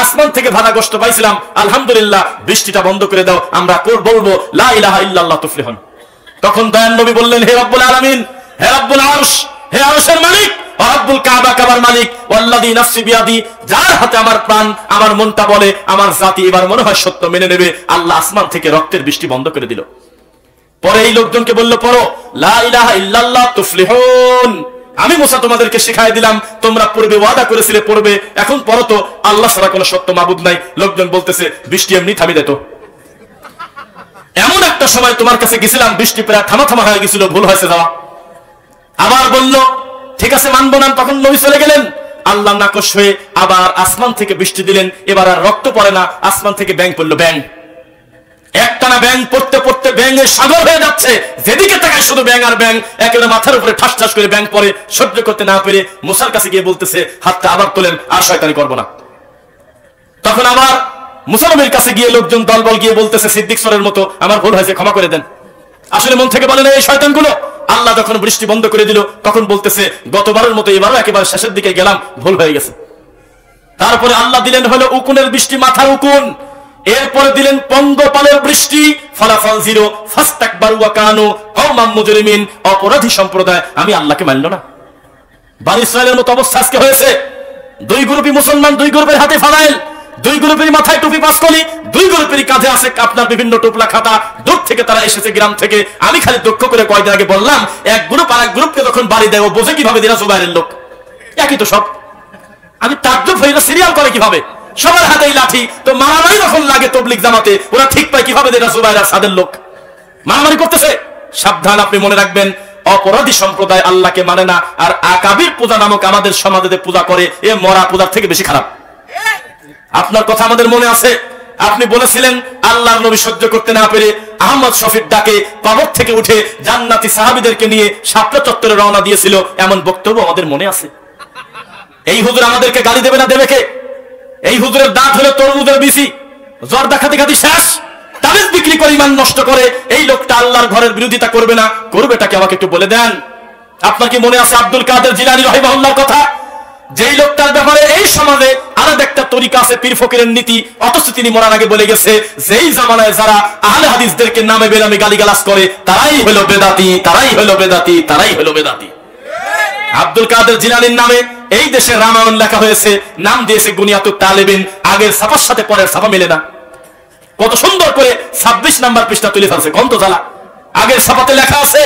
আসমান থেকে ভাজা গোশত পাইছিলাম, আলহামদুলিল্লাহ। বৃষ্টিটা বন্ধ করে দাও, আমরা বলবো লা ইলাহা ইল্লাল্লাহ তুফলিহুন। তখন দয়ান নবী বললেন, হে রব্বুল আলামিন, হে রব্বুল আরশ, হে আরশের মালিক, রব্বুল কাবা, কাবার মালিক, ওয়াল্লাযী নাফসি বিয়াদি, যার হাতে আমার প্রাণ, আমার মনটা বলে আমার জাতি এবার মনে হয় সত্য মেনে নেবে। আল্লাহ আসমান থেকে রক্তের বৃষ্টি বন্ধ করে দিল। পরে এই লোকজনকে বলল, পড়ো লা ইলাহা ইল্লাল্লাহ তুফলিহুন। আমি মুসা তোমাদেরকে শিখাই দিলাম, তোমরা পূর্বে ওয়াদা করেছিলে পড়বে, এখন পড়ো তো, আল্লাহ ছাড়া কোনো সত্য মাবুদ নাই। লোকজন বলতেছে বৃষ্টি এমনি থামি দেতো। এমন একটা সময় তোমার কাছে গেছিলাম, বৃষ্টি প্রায় থামা হয়ে গেছিল, ভুল হয়েছে যাওয়া। আবার বলল ঠিক আছে মানবো না, তখন নবী চলে গেলেন। আল্লাহ নাকশ হয়ে আবার আসমান থেকে বৃষ্টি দিলেন, এবার আর রক্ত পড়ে না, আসমান থেকে ব্যাঙ পড়লো। ব্যাঙ একটানা ব্যাঙ পড়তে পড়তে ব্যাঙের সাগর হয়ে যাচ্ছে, যেদিকে তাকায় শুধু ব্যাঙ আর ব্যাঙ, একেবারে মাথার উপরে ঠাস ঠাস করে ব্যাঙ পড়ে। সহ্য করতে না পেরে মুসার কাছে গিয়ে বলতেছে হাতটা আবার তোলেন, আর শয়তানি করবো না। তখন আবার মুসা নবীর কাছে গিয়ে লোকজন দলবল গিয়ে বলতেছে সিদ্দিক সরের মতো, আমার ভুল হয়েছে, ক্ষমা করে দেন। আসলে মন থেকে বলে না এই শয়তানগুলো। আল্লাহ যখন বৃষ্টি বন্ধ করে দিল, তখন বলতেছে গতবারের মতো এবারও একেবারে শেষের দিকে গেলাম, ভুল হয়ে গেছে। তারপরে আল্লাহ দিলেন হলো উকুনের বৃষ্টি, মাথার উকুন। এরপরে দিলেন পঙ্গপালের বৃষ্টি, ফলাফল জিরো, ফাস্তাকবারু ওয়া কানু কওমান মুজরিমিন, অপরাধী সম্প্রদায় আমি আল্লাহকে মানল না। বনী ইসরাইলের মতো অবস্থা আজকে হয়েছে। দুই গ্রুপই মুসলমান, দুই গ্রুপের হাতে ফানাইল, দুই গ্রুপের মাথায় টুপি পাসকলি, দুই গ্রুপের কাঁধে আছে আপনার বিভিন্ন টোপলা খাতা। দূর থেকে তারা এসেছে, গ্রাম থেকে। আমি খালি দুঃখ করে কয়েকদিন আগে বললাম, এক গ্রুপ আর এক গ্রুপকে যখন বাড়ি দেয়, ও বোঝে কিভাবে দিনা জুবাইরের লোক একই তো সব। আমি তাজ্জব হই, সিরিয়াল করে কিভাবে, সবার হাতেই লাঠি, তো মারামারি যখন লাগে তবলিগ জামাতে, ওরা ঠিক পায় কিভাবে দিনা জুবাইর আর সাদের লোক মারামারি করতেছে। সাবধান, আপনি মনে রাখবেন, অপরাধী সম্প্রদায় আল্লাহকে মানে না, আর আকাবির পূজা নামক আমাদের সমাজে পূজা করে, এ মরা পূজার থেকে বেশি খারাপ। আপনার কথা আমাদের মনে আছে, আপনি বলেছিলেন আল্লাহর নবী সহ্য করতে না পেরে আহমদ শফির ডাকে কবর থেকে উঠে জান্নাতি সাহাবীদেরকে নিয়ে শাপলা চত্বরে রওনা দিয়েছিল, এমন বক্তব্য আমাদের মনে আছে। এই হুজুর আমাদেরকে গালি দেবে না, দেবে কে? এই হুজুরের দাঁত হলো তরমুজের বিসি, জ্বর দেখাতে খাতি শেষ, তাবিজ বিক্রি করে ইমান নষ্ট করে। এই লোকটা আল্লাহর ঘরের বিরোধিতা করবে না, করবেটাকে আমাকে একটু বলে দেন। আপনার কি মনে আছে আব্দুল কাদের জিলানী রাহিমাহুল্লাহর কথা? যেই লোকটার ব্যাপারে এই সমাজে আলাদা একটা তরিকা আছে, পীর ফকিরের নীতি, অথচ তিনি মরার আগে বলে গেছে, যেই জামানায় যারা আহলে হাদিসদেরকে নামে বেনামে গালিগালাজ করে, তারাই হলো বেদাতি, তারাই হলো বেদাতি, তারাই হলো বেদাতি। আব্দুল কাদের জিলানীর নামে এই দেশে রামায়ণ লেখা হয়েছে, নাম দিয়েছে গুনিয়াতুত তালেবিন। আগের ছাপার সাথে পরের ছাপা মেলে না। কত সুন্দর করে 26 নাম্বার পৃষ্ঠা তুলে ফেলছে, কন্ত জ্বালা। আগের ছাপাতে লেখা আছে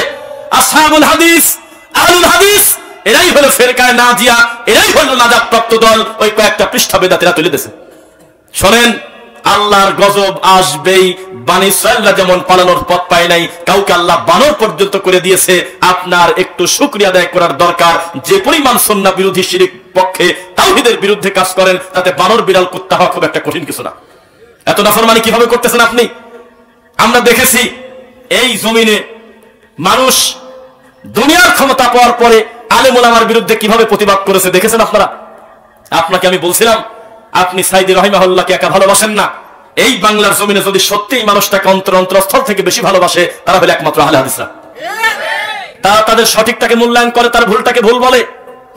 আসহাবুল হাদিস, আহলুল হাদিস, এরাই হলো ফেরকায়ে নাজিয়া, এরাই হলো নাজাত প্রাপ্ত দল। ওই কয়েকটা পৃষ্ঠা বেদাতিরা তুলে দিয়েছে। শোনেন, আল্লাহর গজব আসবেই। বনী ইসরাইলরা যেমন পালানোর পথ পায় নাই, কাউকে আল্লাহ বানর পর্যন্ত করে দিয়েছে। আপনার একটু শুকরিয়া আদায় করার দরকার। যে পরিমাণ সুন্নাহ বিরোধী শিরক পক্ষে, তাওহীদের বিরুদ্ধে কাজ করেন, তাতে বানর বিড়াল কুত্তা হওয়া খুব একটা কঠিন কিছু না। এত নাফরমানি কিভাবে করতেছেন আপনি? আমরা দেখেছি এই জমিনে মানুষ দুনিয়ার ক্ষমতা পাওয়ার পরে আলেম ওলামার বিরুদ্ধে কিভাবে প্রতিবাদ করেছে, দেখেছেন আপনারা? আপনাকে আমি বলছিলাম, আপনি সাইদি রাহিমাহুল্লাহকে একা ভালোবাসেন না। এই বাংলার জমিনে যদি সত্যি মানুষটাকে অন্তরস্থল থেকে বেশি ভালোবাসে, তারা হলো একমাত্র আহলে হাদিসরা। তারা তাদের সঠিকটাকে মূল্যায়ন করে, তার ভুলটাকে ভুল বলে।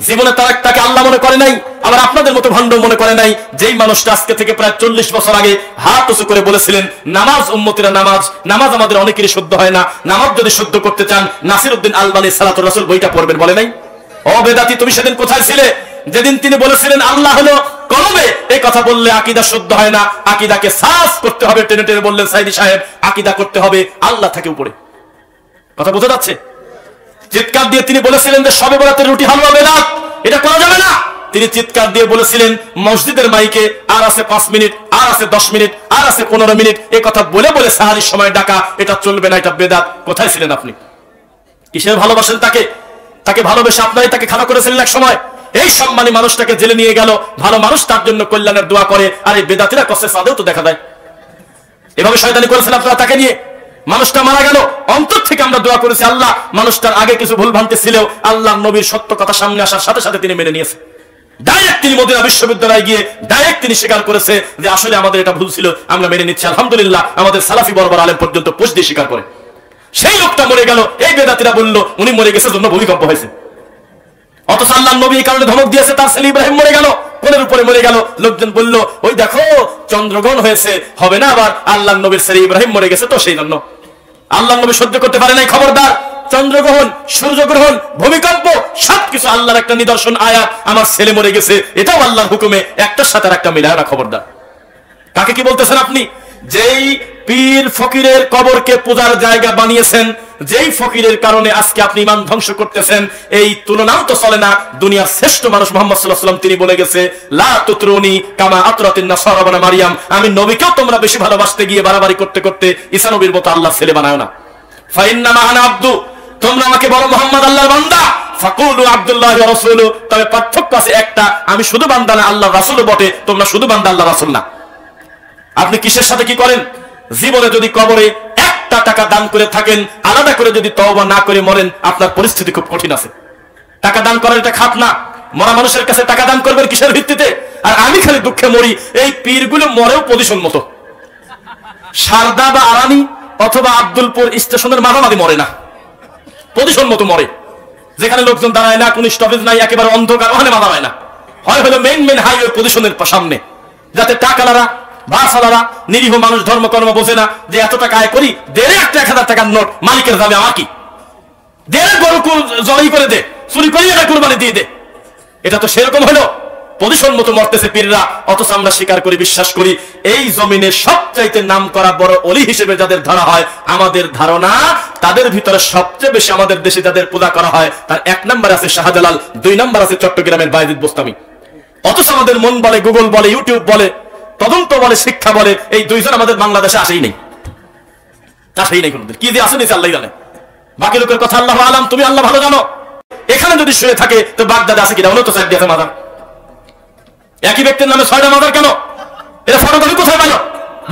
জীবনে তারা তাকে আল্লাহ মনে করে নাই, আবার আপনাদের মতো ভণ্ড মনে করে নাই। যেই মানুষটা আজকে থেকে প্রায় 40 বছর আগে হাত উঁচু করে বলেছিলেন, নামাজ উম্মতিরা নামাজ, নামাজ আমাদের অনেকেরই শুদ্ধ হয় না, নামাজ যদি শুদ্ধ করতে চান নাসিরউদ্দিন আলবানী সালাতুর রাসূল বইটা পড়বেন, বলে নাই? ও বেদাতি, তুমি সেদিন কোথায় ছিলে যেদিন তিনি বলেছিলেন আল্লাহ হলো কলবে? এই কথা বললে আকীদা শুদ্ধ হয় না, আকীদাকে সাফ করতে হবে। টেনে টেনে বললেন সাইদি সাহেব, আকীদা করতে হবে আল্লাহ থাকে উপরে। কথা বোঝা যাচ্ছে? চিৎকার দিয়ে তিনি বলেছিলেন যে শবে বরাতের রুটি হালুয়া বেদাত, এটা করা যাবে না। তিনি চিৎকার দিয়ে বলেছিলেন মসজিদের মাইকে আর আছে 5 মিনিট, আর আছে 10 মিনিট, আর আছে 15 মিনিট, এই কথা বলে বলে সাহারির সময় ডাকা, এটা চলবে না, এটা বেদাত। কোথায় ছিলেন আপনি? কিসের ভালোবাসেন তাকে? তাকে ভালোবেসে আপনারাই তাকে খারাপ করেছিলেন এক সময়। এই সম্মানী মানুষটাকে জেলে নিয়ে গেল, ভালো মানুষ তার জন্য কল্যাণের দোয়া করে, আর এই বেদাতিরা কষ্টে সাদেও তো দেখা দেয়। এভাবে শয়তানি করেছেন আপনারা তাকে নিয়ে। মানুষটা মারা গেল, অন্তর থেকে আমরা দোয়া করেছি আল্লাহ মানুষটার আগে কিছু ভুল ভ্রান্তি ছিল, আল্লাহ নবীর সত্য কথা সামনে আসার সাথে সাথে তিনি মেনে নিয়েছে। ডাইরেক্ট তিনি মদিনা বিশ্ববিদ্যালয়ে গিয়ে ডাইরেক্ট তিনি স্বীকার করেছে যে আসলে আমাদের এটা ভুল ছিল, আমরা মেনে নিচ্ছি আলহামদুলিল্লাহ। আমাদের সালাফি বরবার আলেম পর্যন্ত পোস্ট দিয়ে স্বীকার করে। সেই লোকটা মরে গেল, এই বেদাতিরা বলল উনি মরে গেছে জন্য ভূমিকম্প হয়েছে। অথচ আল্লাহ নবী এই কারণে ধমক দিয়েছে, তার ছেলে ইব্রাহিম মরে গেল, কোলের উপরে মরে গেল। লোকজন বলল ওই দেখো চন্দ্রগ্রহণ হয়েছে, হবে না আবার, আল্লাহ নবীর ছেলে ইব্রাহিম মরে গেছে তো সেই জন্য। আল্লাহ নবী সহ্য করতে পারে নাই। খবরদার, চন্দ্রগ্রহণ, সূর্যগ্রহণ, ভূমিকম্প সবকিছু আল্লাহর একটা নিদর্শন আয়াত। আমার ছেলে মরে গেছে, এটাও আল্লাহর হুকুমে, একটার সাথে একটা মিলায় না। খবরদার। কাকে কি বলতেছেন আপনি? যেই পীর ফকিরের কবরকে পূজার জায়গা বানিয়েছেন, যেই ফকিরের কারণে আজকে আপনি ইমান ধ্বংস করতেছেন, এই তুলনাও তো চলে না। দুনিয়ার শ্রেষ্ঠ মানুষ মুহাম্মদ সাল্লাল্লাহু আলাইহি ওয়াসাল্লাম তিনি বলে গেছে, লা তুতরুনি কামা আতরাতিন নাসারা ওয়া মারইয়াম, আমি নবীকেও তোমরা বেশি ভালোবাসতে গিয়ে বাড়াবাড়ি করতে করতে ঈসা নবীর মতো আল্লাহর ছেলে বানায়ো না। ফা ইন্নামা আনা আব্দু, তোমরা আমাকে বলো মুহাম্মদ আল্লাহর বান্দা, ফাকুলু আব্দুল্লাহ ওয়া রাসূলু, তবে পার্থক্য আছে একটা, আমি শুধু বান্দা না আল্লাহর রাসূলও বটে, তোমরা শুধু বান্দা আল্লাহর রাসূল না। আপনি কিসের সাথে কি করেন? জীবনে যদি কবরে একটা টাকা দান করে থাকেন, আলাদা করে যদি তওবা না করে মরেন, আপনার পরিস্থিতি খুব কঠিন আছে। টাকা দান করার এটা খাত না। মরা মানুষের কাছে টাকা দান করবেন কিসের ভিত্তিতে? আর আমি খালি দুঃখে মরি, এই পীরগুলো মরেও পজিশন মতো। সারদা বা আরানি অথবা আব্দুলপুর স্টেশনের মাঝামাঝি মরে না, পজিশন মতো মরে, যেখানে লোকজন দাঁড়ায় না, কোন স্টপেজ নাই, একেবারে অন্ধকার, ওখানে মাথা হয় না। হয় হলো মেইন হাইওয়ে পজিশনের সামনে, যাতে টাকালারা বাসালারা নিরীহ মানুষ ধর্মকর্ম বোঝে না যে এত টাকা আয় করি, দেড়ে একটা 1000 টাকার নোট মালিকের দাবি আমার কি, দেড়ে গরু জবাই করে দে, চুরি করি এটা কুরবানি দিয়ে দে। এটা তো সেরকম হলো, পজিশন মতো মরতেছে পীররা। অথচ আমরা স্বীকার করি, বিশ্বাস করি, এই জমিনের সবচাইতে নাম করা বড় অলি হিসেবে যাদের ধরা হয়, আমাদের ধারণা তাদের ভিতরে সবচেয়ে বেশি আমাদের দেশে যাদের পূজা করা হয়, তার 1 নম্বর আছে শাহজালাল, 2 নম্বর আছে চট্টগ্রামের বায়েজিদ বোস্তামি। অথচ আমাদের মন বলে, গুগল বলে, ইউটিউব বলে, তদন্ত বলে, শিক্ষা বলে, এই 2 জন আমাদের বাংলাদেশে আসেই নেই, আসেই নেই কোনদিন। কি যে আসেনি আল্লাহ জানে, বাকি লোকের কথা আল্লাহ আলাম, তুমি আল্লাহ ভালো জানো। এখানে যদি শুয়ে থাকে তো বাগদাদে আছে কিনা? তো 4 দিয়েছে মাদার, একই ব্যক্তির নামে 6টা মাদার কেন? এটা ফটোকপি কোথায় পেল?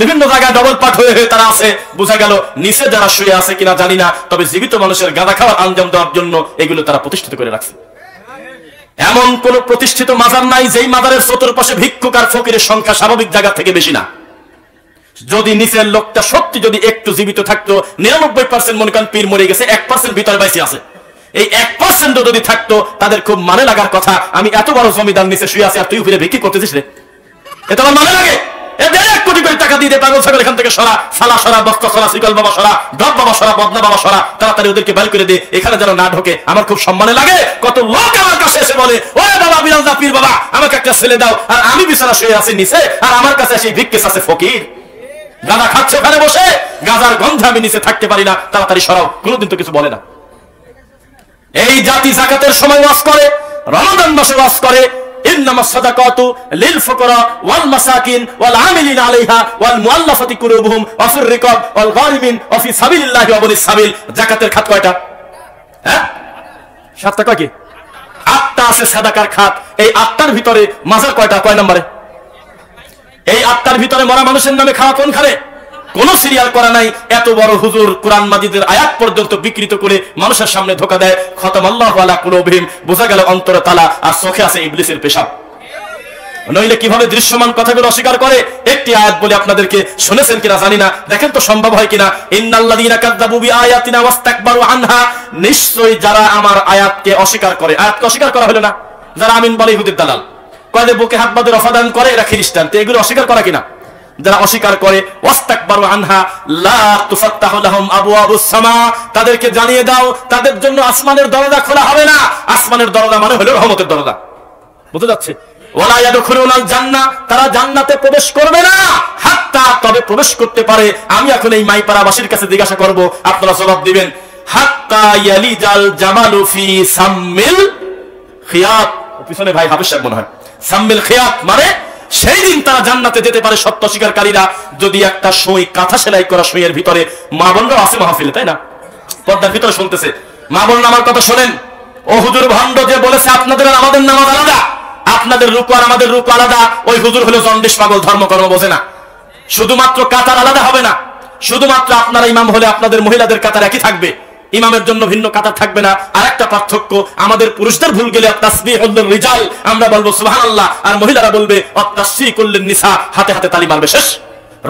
বিভিন্ন জায়গায় ডবল পাঠ হয়ে তারা আছে, বোঝা গেল নিচে যারা শুয়ে আছে কিনা জানি না, তবে জীবিত মানুষের গাঁদা খাওয়ার আঞ্জাম দেওয়ার জন্য এগুলো তারা প্রতিষ্ঠিত করে রাখছে। এমন কোন প্রতিষ্ঠিত মাজার নাই যেই মাজারের চতুর্পাশে ভিক্ষুক আর ফকিরের সংখ্যা স্বাভাবিক জায়গা থেকে বেশি না। যদি নিচের লোকটা সত্যি যদি একটু জীবিত থাকতো, 99% মনে করেন পীর মরে গেছে, 1% ভিতরে বাইসে আছে, এই 1% যদি থাকতো তাদের খুব মানে লাগার কথা, আমি এত বড় জমিদার নিচে শুয়ে আছি আর তুই ফিরে বিক্রি করতেছিস রে, এটা আমার মানে লাগে। 1.5 কোটি করে টাকা দিয়ে দে, পাগল ছাগল এখান থেকে সরা, সালা সরা, বস্তা সরা, শিকল বাবা সরা, ডব বাবা সরা, বদনা বাবা সরা, তাড়াতাড়ি ওদেরকে বাইর করে দে, এখানে যেন না ঢোকে। আমার খুব সম্মানে লাগে, কত লোক আমার কাছে এসে বলে, ওরে বাবা বিলাল দা পীর বাবা, আমাকে একটা ছেলে দাও, আর আমি বিছানা শুয়ে আছি নিচে, আর আমার কাছে এসে ভিক্ষেস আছে ফকির, গাঁজা খাচ্ছে ওখানে বসে, গাঁজার গন্ধে আমি নিচে থাকতে পারি না, তাড়াতাড়ি সরাও। কোনোদিন তো কিছু বলে না। এই জাতি যাকাতের সময় ওয়াজ করে, রমাদান মাসে ওয়াজ করে, ইন্নামাস সাদাকাতু লিল ফুকারা ওয়াল মাসাকিন ওয়াল আমিলিন আলাইহা ওয়াল মুআল্লাফাতি কুলুবুহুম ওয়া ফির রিকাব ওয়াল গারিমিন ওয়া ফি সাবিলিল্লাহি ওয়া বনিস সাবিল। যাকাতের খাত কয়টা? হ্যাঁ, 7টা। কয় কি? 8টা আছে সাদাকার খাত। এই 8টার ভিতরে মাজার কয়টা? কয় নম্বরে? এই 8টার ভিতরে মরা মানুষের নামে খাওয়া কোন খানে? কোন সিরিয়াল করা নাই। এত বড় হুজুর কোরআন মাজিদের আয়াত পর্যন্ত বিকৃত করে মানুষের সামনে ধোকা দেয়। খতামাল্লাহু আলা কুলুবিহিম, বোঝা গেল অন্তরে তালা আর চোখে আছে ইবলিসের পেশাব। নইলে কিভাবে দৃশ্যমান কথাগুলো অস্বীকার করে? একটি আয়াত বলে আপনাদেরকে, শুনেছেন কিনা জানি না, দেখেন তো সম্ভব হয় কিনা। ইন্নাল্লাযীনা কাযযাবু বিআয়াতিনা ওয়াস্তাকবারু আনহা, নিশ্চয়ই যারা আমার আয়াতকে অস্বীকার করে। আয়াতকে অস্বীকার করা হলো না, যারা আমিন বলে ইহুদির দালাল, কয়ে বুকে হাত বাঁধে রফাদান করে, এরা খ্রিস্টান। তো এগুলো অস্বীকার করা কিনা? যারা অস্বীকার করে, ওয়াস্তাকবারু আনহা লা তুফাত্তাহু লাহুম আবওয়াবুস সামা, তাদেরকে জানিয়ে দাও তাদের জন্য আসমানের দরজা খোলা হবে না। আসমানের দরজা মানে হলো রহমতের দরজা, বুঝতে যাচ্ছে? ওয়ালা ইয়াদখুলুনাল জান্নাহ, তারা জান্নাতে প্রবেশ করবে না হাত্তা, তবে প্রবেশ করতে পারে। আমি এখন এই মাইপাড়াবাসীর কাছে জিজ্ঞাসা করব, আপনারা জবাব দিবেন, হাত্তা ইয়ালিজাল জামালু ফি সাম্মিল খিয়াত। পিছনে ভাই হাফেজ সাহেব মনে হয়, সাম্মিল খিয়াত মানে সেই দিন তারা জান্নাতে যেতে পারে সত্য স্বীকারীরা যদি একটা সুই, কাঁথা সেলাই করা সুইয়ের ভিতরে, মা বোনরা আছে মাহফিলে, তাই না? পর্দার ভিতরে শুনতেছে, মা বোন আমার কথা শোনেন। ও হুজুর ভণ্ড যে বলেছে আপনাদের আর আমাদের নামাজ আলাদা, আপনাদের রুকু আর আমাদের রুকু আলাদা, ওই হুজুর হলো জন্ডিস পাগল, ধর্মকর্ম বোঝে না। শুধুমাত্র কাতার আলাদা হবে না, শুধুমাত্র আপনারা ইমাম হলে আপনাদের মহিলাদের কাতার একই থাকবে, ইমামের জন্য ভিন্ন কাতার থাকবে না। আরেকটা পার্থক্য, আমাদের পুরুষদের ভুল গেলে তাসবিহুল রিজাল আমরা বলবো সুবহানাল্লাহ, আর মহিলারা বলবে তাসবিহুল নিসা, হাতে হাতে তালি মারবে। শেষ।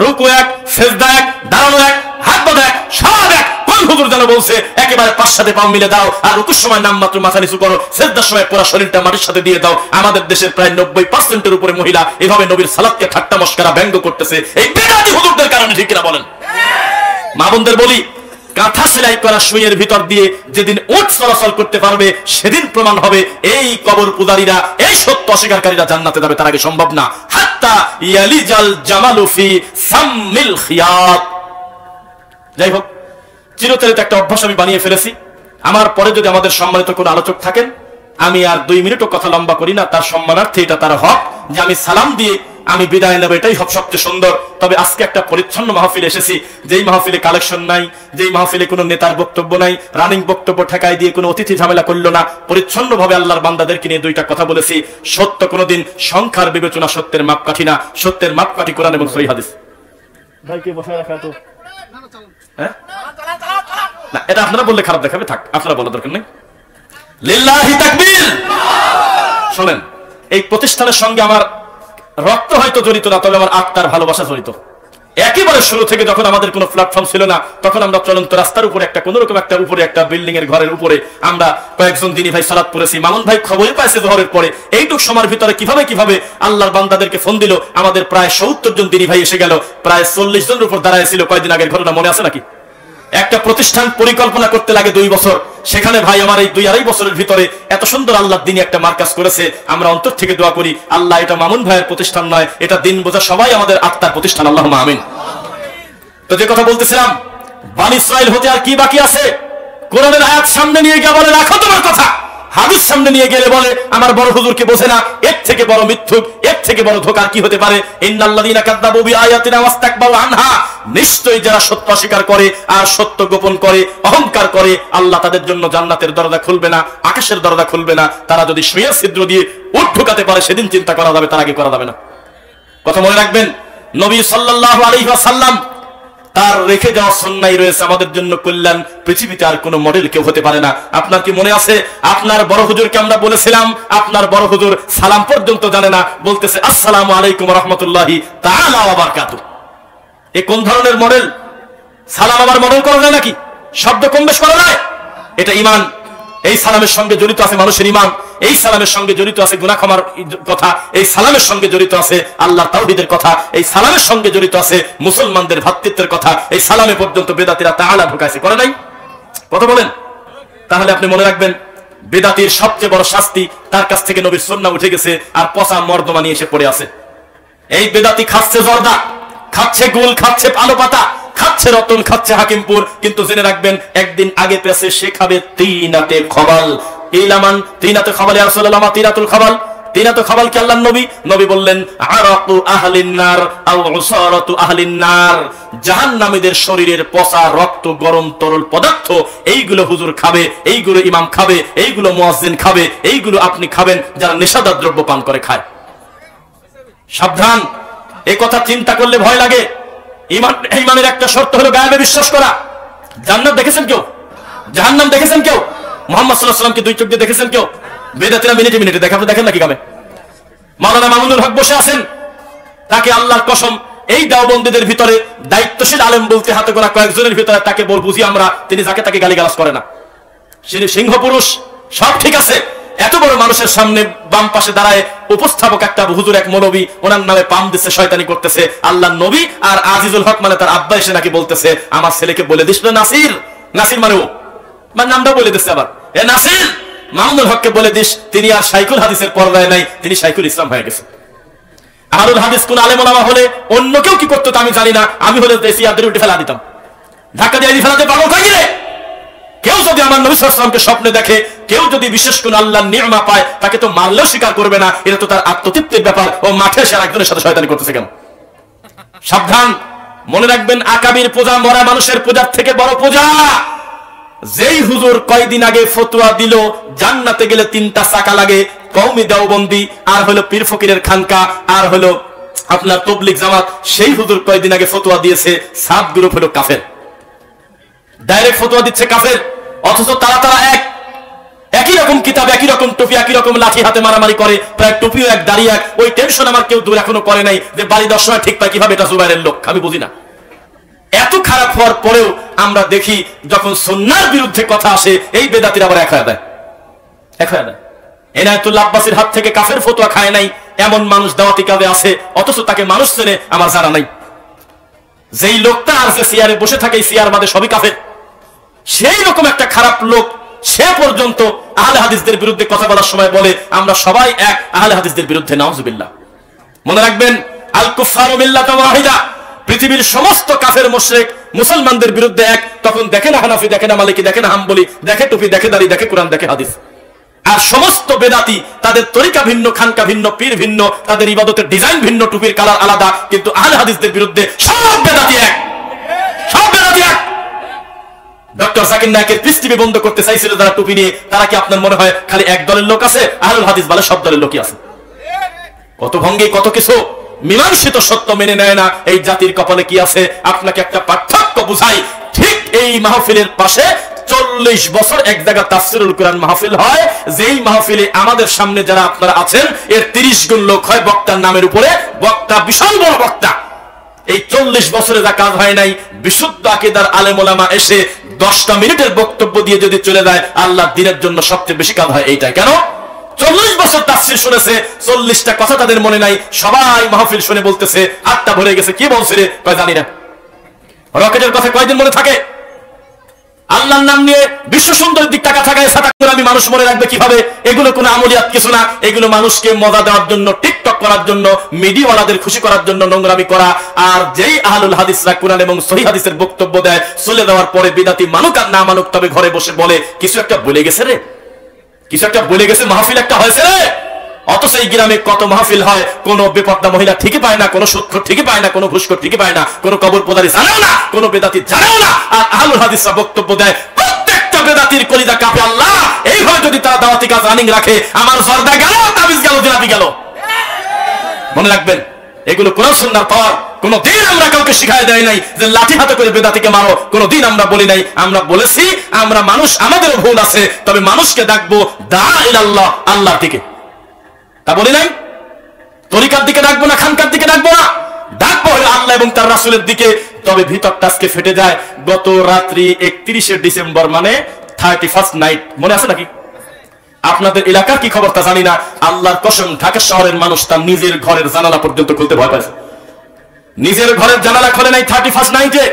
রুকু এক, সিজদা এক, দাঁড়ানো এক, হাত বাঁধা এক, সব এক। কোন হুজুর যেন বলছে একেবারে 5 সাথে পাও মিলে দাও, আর রুকুর সময় নাম মাত্র মাথা নিচু করো, সিজদার সময় পুরো শরীরটা মাটির সাথে দিয়ে দাও। আমাদের দেশের প্রায় 90%-এর উপরে মহিলা এভাবে নবীর সালাতকে ঠাট্টা মশকরা ব্যঙ্গ করতেছে, এই বেদাতি হুজুরদের কারণে। ঠিক কিনা বলেন? মা বোনদের বলি, কাঁথা সেলাই করা সুইয়ের ভিতর দিয়ে যেদিন উট চলাচল করতে পারবে সেদিন প্রমাণ হবে এই কবর পূজারীরা, এই সত্য অস্বীকারীরা জান্নাতে যাবে, তার আগে সম্ভব না। হাত্তা ইয়ালিজাল জামালু ফি সাম্মিল খিয়াত। যাই হোক, চিরতরে একটা অভ্যাস আমি বানিয়ে ফেলেছি। আমার পরে যদি আমাদের সম্মানিত কোনো আলোচক থাকেন, আমি আর 2 মিনিটও কথা লম্বা করি না, তার সম্মানার্থে এটা তার হক যে আমি সালাম দিয়ে আমি বিদায় নেব, এটাই সবচেয়ে সুন্দর। তবে আজকে একটা পরিচ্ছন্ন মাহফিল এসেছি, যেই মাহফিলে কালেকশন নাই, যেই মাহফিলে কোনো নেতার বক্তব্য নাই, রানিং বক্তব্য ঠেকাই দিয়ে কোনো অতিথি ঝামেলা করলো না, পরিচ্ছন্নভাবে আল্লাহর বান্দাদেরকে নিয়ে 2টা কথা বলেছি। সত্য কোনোদিন সংখ্যার বিবেচনা সত্যের মাপকাঠি না, সত্যের মাপকাঠি কোরআন এবং সহিহ হাদিস। ভাই কে বসায় রাখা তো, হ্যাঁ না, এটা আপনারা বললে খারাপ দেখাবে, থাক, আপনারা বলার দরকার নেই। লিল্লাহি তাকবীর। শুনেন, এই প্রতিষ্ঠানের সঙ্গে আমার রক্ত হয়তো জড়িত না, তবে আমার আত্মার ভালোবাসা জড়িত। একেবারে শুরু থেকে যখন আমাদের কোনো প্ল্যাটফর্ম ছিল না, তখন আমরা চলন্ত রাস্তার উপরে একটা কোনোরকম একটা উপরে একটা বিল্ডিং এর ঘরের উপরে আমরা কয়েকজন দিনী ভাই সালাত পড়েছি। মামুন ভাই খবরই পাইছে জোহরের পরে, এইটুক সময়ের ভিতরে কিভাবে আল্লাহর বান্দাদেরকে ফোন দিল। আমাদের প্রায় 70 জন দিনী ভাই এসে গেল, প্রায় 40 জনের উপর দাঁড়াইছিল। কয়েকদিন আগের ঘটনা মনে আছে নাকি? একটা প্রতিষ্ঠান পরিকল্পনা করতে লাগে 2 বছর, সেখানে ভাই আমার এই 2-2.5 বছরের ভিতরে এত সুন্দর আল্লাহর দিনে একটা মার্কাজ করেছে। আমরা অন্তর থেকে দোয়া করি, আল্লাহ এটা মামুন ভাইয়ের প্রতিষ্ঠান নয়, এটা দিন বোঝা সবাই আমাদের আত্মার প্রতিষ্ঠান, আল্লাহুম্মা আমিন। তো যে কথা বলতেছিলাম, বনী ইসরাইল হতে আর কি বাকি আছে? কোরআনের আয়াত সামনে নিয়ে গিয়ে বলে রাখো তোমার কথা, হাদিস সামনে নিয়ে গেলে বলে আমার বড় হুজুরকে বোঝে না। এর থেকে বড় মিথ্যুক, এর থেকে বড় ধোঁকা কি হতে পারে? ইন্নাল্লাযীনা কাযযাবু বিআয়াতিনা ওয়াস্তাকবারু আনহা, নিশ্চয়ই যারা সত্য অস্বীকার করে আর সত্য গোপন করে, অহংকার করে, আল্লাহ তাদের জন্য জান্নাতের দরজা খুলবে না, আকাশের দরজা খুলবে না। তারা যদি সুইয়ের ছিদ্র দিয়ে উট ঢোকাতে পারে সেদিন চিন্তা করা যাবে, তার আগে করা যাবে না। কথা মনে রাখবেন, নবী সাল্লাল্লাহু আলাইহি ওয়াসাল্লাম তার রেখে যাওয়া সুন্নাহ রয়েছে আমাদের জন্য কল্যাণ। পৃথিবীতে আর কোনো মডেল কেউ হতে পারে না। আপনার কি মনে আছে আপনার বড় হুজুরকে আমরা বলেছিলাম, আপনার বড় হুজুর সালাম পর্যন্ত জানে না, বলতেছে আসসালামু আলাইকুম ওয়া রাহমাতুল্লাহি তাআলা ওয়া বারাকাতুহু। এই কোন ধরনের মডেল? সালাম আবার মডেল করা যায় নাকি? শব্দ কম বেশ করা যায়? এটা ঈমান। এই সালামের সঙ্গে জড়িত আছে মানুষের ঈমান, এই সালামের সঙ্গে জড়িত আছে গুনাহ ক্ষমার কথা, এই সালামের সঙ্গে জড়িত আছে আল্লাহর তাওহীদের কথা, এই সালামের সঙ্গে জড়িত আছে মুসলমানদের ভ্রাতৃত্বের কথা। এই সালামে পর্যন্ত বেদাতীরা তাআলা ঢুকাইছে, করে নাই? কথা বলেন। তাহলে আপনি মনে রাখবেন, বেদাতীর সবচেয়ে বড় শাস্তি, তার কাছ থেকে নবীর সুন্নাহ উঠে গেছে আর পচা মর্দমা নিয়ে এসে পড়ে আছে। এই বেদাতি খাচ্ছে জর্দা, খাচ্ছে গুল, খাচ্ছে আলো পাতা, খাচ্ছে রতন, খাচ্ছে হাকিমপুর, কিন্তু জেনে রাখবেন একদিন আগে পেছে সে খাবে তিনাতে খবাল। ইলামান তিনাতে খবাল, ইয়া রাসূলুল্লাহ, মা তিনাতুল খবাল? তিনাতে খবাল কি আল্লাহর নবী বললেন আরাকু আহলিন নার আও উসারাতু আহলিন নার, জাহান্নামীদের শরীরের পচা রক্ত, গরম তরল পদার্থ, এইগুলো হুজুর খাবে, এইগুলো ইমাম খাবে, এইগুলো মুয়াজ্জিন খাবে, এইগুলো আপনি খাবেন যারা নেশাদার দ্রব্য পান করে খায়। সাবধান, এই কথা চিন্তা করলে ভয় লাগে। ঈমানের একটা শর্ত হলো গায়েবে বিশ্বাস করা। জান্নাত দেখেছেন কেউ? জাহান্নাম দেখেছেন কেউ? মুহাম্মদ সাল্লাল্লাহু আলাইহি ওয়াসাল্লামকে 2 চোখ দিয়ে দেখেছেন কেউ? বেদাতীরা মিনিটে মিনিটে দেখে, আপনি দেখেন নাকি গ্রামে? মাওলানা মামুনুল হক বসে আছেন, তাকে আল্লাহর কসম এই দেওবন্দীদের ভিতরে দায়িত্বশীল আলেম বলতে হাতে গোনা কয়েকজনের ভিতরে তাকে বুঝি আমরা, তিনি যাকে তাকে গালিগালাজ করে না, তিনি সিংহ পুরুষ, সব ঠিক আছে। এত বড় মানুষের সামনে বাম পাশে দাঁড়ায় উপস্থাপক একটা হুজুর, এক মৌলবী, ওনার নামে পাম দিচ্ছে, শয়তানি করতেছে। আল্লাহ নবী আর আজিজুল হক মানে তার আব্বা এসে নাকি বলতেছে আমার ছেলেকে বলে দিস না নাসির, নাসির মানে ও, মানে নামটা বলে দিচ্ছে আবার, এ নাসির মামুনুল হককে বলে দিস তিনি আর শাইখুল হাদিসের পর্যায়ে নাই, তিনি শাইখুল ইসলাম হয়ে গেছে। আহলুল হাদিস কোন আলেম ওলামা হলে অন্য কেউ কি করতো তা আমি জানি না, আমি হলে দেশিয়াদের উঠে ফেলা দিতাম, ধাক্কা দিয়ে ফেলাতে পাগল হয়ে গেলে। কেউ যদি আমার নবী সাল্লাল্লাহু আলাইহি ওয়াসাল্লামকে স্বপ্নে দেখে, কেউ যদি বিশেষ কোন আল্লাহর নি'মা পায়, তাকে তো মারলেও স্বীকার করবে না, এটা তো তার আত্মতৃপ্তির ব্যাপার। ও মাঠে এসে আরেকজনের সাথে শয়তানি করতেছে কেন? সাবধান, মনে রাখবেন আকাবির পূজা মরা মানুষের পূজার থেকে বড় পূজা। যেই হুজুর কয়দিন আগে ফতোয়া দিল জান্নাতে গেলে 3টা চাকা লাগে, কওমি দেওবন্দি আর হলো পীর ফকিরের খানকা আর হলো আপনার তাবলীগ জামাত, সেই হুজুর কয়দিন আগে ফতোয়া দিয়েছে 7 গ্রুপ হলো কাফের। ডাইরেক্ট ফতোয়া দিচ্ছে কাফের, অথচ তারা একই রকম কিতাব, একই রকম টুপি, একই রকম লাঠি হাতে মারামারি করে, প্রায় টুপিও এক, দাড়ি এক। ওই টেনশন আমার কেউ দূর এখনো করে নাই যে বাড়ি 10 সময় ঠিক পায় কিভাবে, এটা জুবাইরের লোক, আমি বুঝি না। এত খারাপ হওয়ার পরেও আমরা দেখি যখন সুন্নাহর বিরুদ্ধে কথা আসে, এই বেদাতীরা আবার এক হয়ে দেয়। এনায়েতুল্লাহ আব্বাসীর হাত থেকে কাফের ফতোয়া খায় নাই এমন মানুষ দাওয়াতি কাজে আছে, অথচ তাকে মানুষ চেনে আমার জানা নাই। যেই লোকটা আর যে চেয়ারে বসে থাকে, চেয়ার বাদে সবই কাফের। সেই রকম একটা খারাপ লোক, সে পর্যন্ত আহলে হাদিসদের বিরুদ্ধে কথা বলার সময় বলে আমরা সবাই এক আহলে হাদিসদের বিরুদ্ধে। নাউজুবিল্লাহ। মনে রাখবেন, আল কুফারু মিল্লাতুন ওয়াহিদা, পৃথিবীর সমস্ত কাফের মুশরিক মুসলমানদের বিরুদ্ধে এক। তখন দেখে না হানাফি, দেখে না মালিকি, দেখে না হাম্বলি, দেখে টুপি, দেখে দাড়ি, দেখে কোরআন, দেখে হাদিস। আর সমস্ত বেদাতি, তাদের তরিকা ভিন্ন, খানকা ভিন্ন, পীর ভিন্ন, তাদের ইবাদতের ডিজাইন ভিন্ন, টুপির কালার আলাদা, কিন্তু আহলে হাদিসদের বিরুদ্ধে সব বেদাতি এক, সব বেদাতি এক। ডক্টর জাকির নায়েকের পিস টিভি বন্ধ করতে চাইছিল যারা টুপি নিয়ে, তারা কি আপনার মনে হয় খালি এক দলের লোক আছে? আহলুল হাদিস বলে সব দলের লোকই আছে। কত ভঙ্গি, কত কিছু মীমাংসিত সত্য মেনে নেয় না। এই জাতির কপালে কি আছে? আপনাকে একটা পার্থক্য বুঝাই। ঠিক এই মাহফিলের পাশে 40 বছর এক জায়গা তাফসীরুল কুরআন মাহফিল হয়, যেই মাহফিলে আমাদের সামনে যারা আপনারা আছেন এর 30 গুণ লোক হয় বক্তার নামের উপরে। বক্তা বিশাল বড় বক্তা। এই 40 বছরে যা কাজ হয় নাই, বিশুদ্ধ আকীদার আলেম ওলামা এসে 10টা মিনিটের বক্তব্য দিয়ে যদি চলে যায়, আল্লাহর দ্বীনের জন্য সবচেয়ে বেশি কাজ হয় এইটা। কেন? 40 বছর তাফসীর শুনেছে, 40টা কথা তাদের মনে নাই। সবাই মাহফিল শুনে বলতেছে হাতটা ভরে গেছে, কি বলছে রে? কয় জানি না। রকেটের কথা কয়দিন মনে থাকে? আল্লাহর নাম নিয়ে বিশ্ব সুন্দরের দিক টাকা থাকায় সাতা করে আমি মানুষ মনে রাখবে কিভাবে? এগুলো কোনো আমলিয়াত কিছু না। এগুলো মানুষকে মজা দেওয়ার জন্য, টিকটক করার জন্য, মিডিয়াওয়ালাদের খুশি করার জন্য নোংরামি করা। আর যেই আহলুল হাদিসরা কুরআন এবং সহিহ হাদিসের বক্তব্য দেয়, চলে দেওয়ার পরে বিদাতি মানুক আর না মানুক, তবে ঘরে বসে বলে কিছু একটা বলে গেছে রে, কিছু একটা বলে গেছে, মাহফিল একটা হয়েছে রে। অথচ এই গ্রামে কত মাহফিল হয়, কোন বেপর্দা মহিলা ঠিকই পায় না, কোন সুদখোর ঠিকই পায় না, কোন ঘুষখোর ঠিকই পায় না, কোন কবর পূজারী জানেও না, কোন বেদাতি জানেও না। আর আহলুল হাদিসরা বক্তব্য দেয়, প্রত্যেকটা বেদাতির কলিজা কাঁপে। আল্লাহ, এইভাবে যদি তারা দাওয়াতি কাজ রানিং রাখে, আমার জর্দা গেল, তাবিজ গেল, জিলাপি গেল। মনে রাখবেন, এগুলো কোরআন সুন্নাহর পাওয়ার। কোনদিন আমরা কাউকে শিখায় দেয় নাই যে লাঠি হাতে করে বেদাতিকে মারো, কোনদিন আমরা বলি নাই। আমরা বলেছি আমরা মানুষ, আমাদেরও ভুল আছে, তবে মানুষকে ডাকবো দা ইলাল্লাহ, আল্লাহর দিকে। তা বলি নাই? তরিকার দিকে ডাকবো না, খানকার দিকে ডাকবো না, ডাকবো হলো আল্লাহ এবং তার রাসূলের দিকে। তবে ভিতরটা আজকে ফেটে যায়। গত রাত্রি 31শে ডিসেম্বর, মানে 31st নাইট, মনে আছে নাকি? আপনাদের এলাকার কি খবর তা জানি না। আল্লাহর কসম, ঢাকা শহরের মানুষ তার নিজের ঘরের জানালা পর্যন্ত খুলতে ভয় পাইছে। নিজের ঘরের জানালা খোলে নাই 31st নাইটে।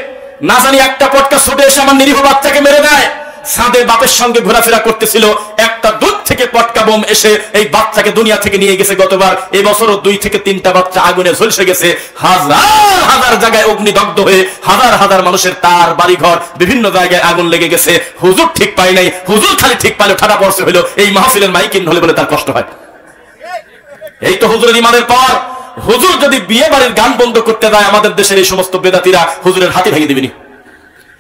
না জানি একটা পটকা ছুটে এসে আমার নিরীহ বাচ্চাকে মেরে দেয়। সাদে বাপের সঙ্গে ঘোরাফেরা করতেছিল, একটা দূর থেকে পটকা বোম এসে এই বাচ্চাকে দুনিয়া থেকে নিয়ে গেছে গতবার। এবছরও 2 থেকে 3টা বাচ্চা আগুনে ঝলসে গেছে। হাজার হাজার জায়গায় অগ্নিদগ্ধ হয়ে হাজার হাজার মানুষের তার বাড়িঘর বিভিন্ন জায়গায় আগুন লেগে গেছে। হুজুর ঠিক পাই নাই, হুজুর খালি ঠিক পাইলে ঠাডা পড়ছে হলো এই মাহফিলের মাইকিন হলে বলে তার কষ্ট হয়। এই তো হুজুরের ইমানের পাওয়ার। হুজুর যদি বিয়ে বাড়ির গান বন্ধ করতে যায়, আমাদের দেশের এই সমস্ত বেদাতিরা হুজুরের হাতে ভেঙে দিবেনি।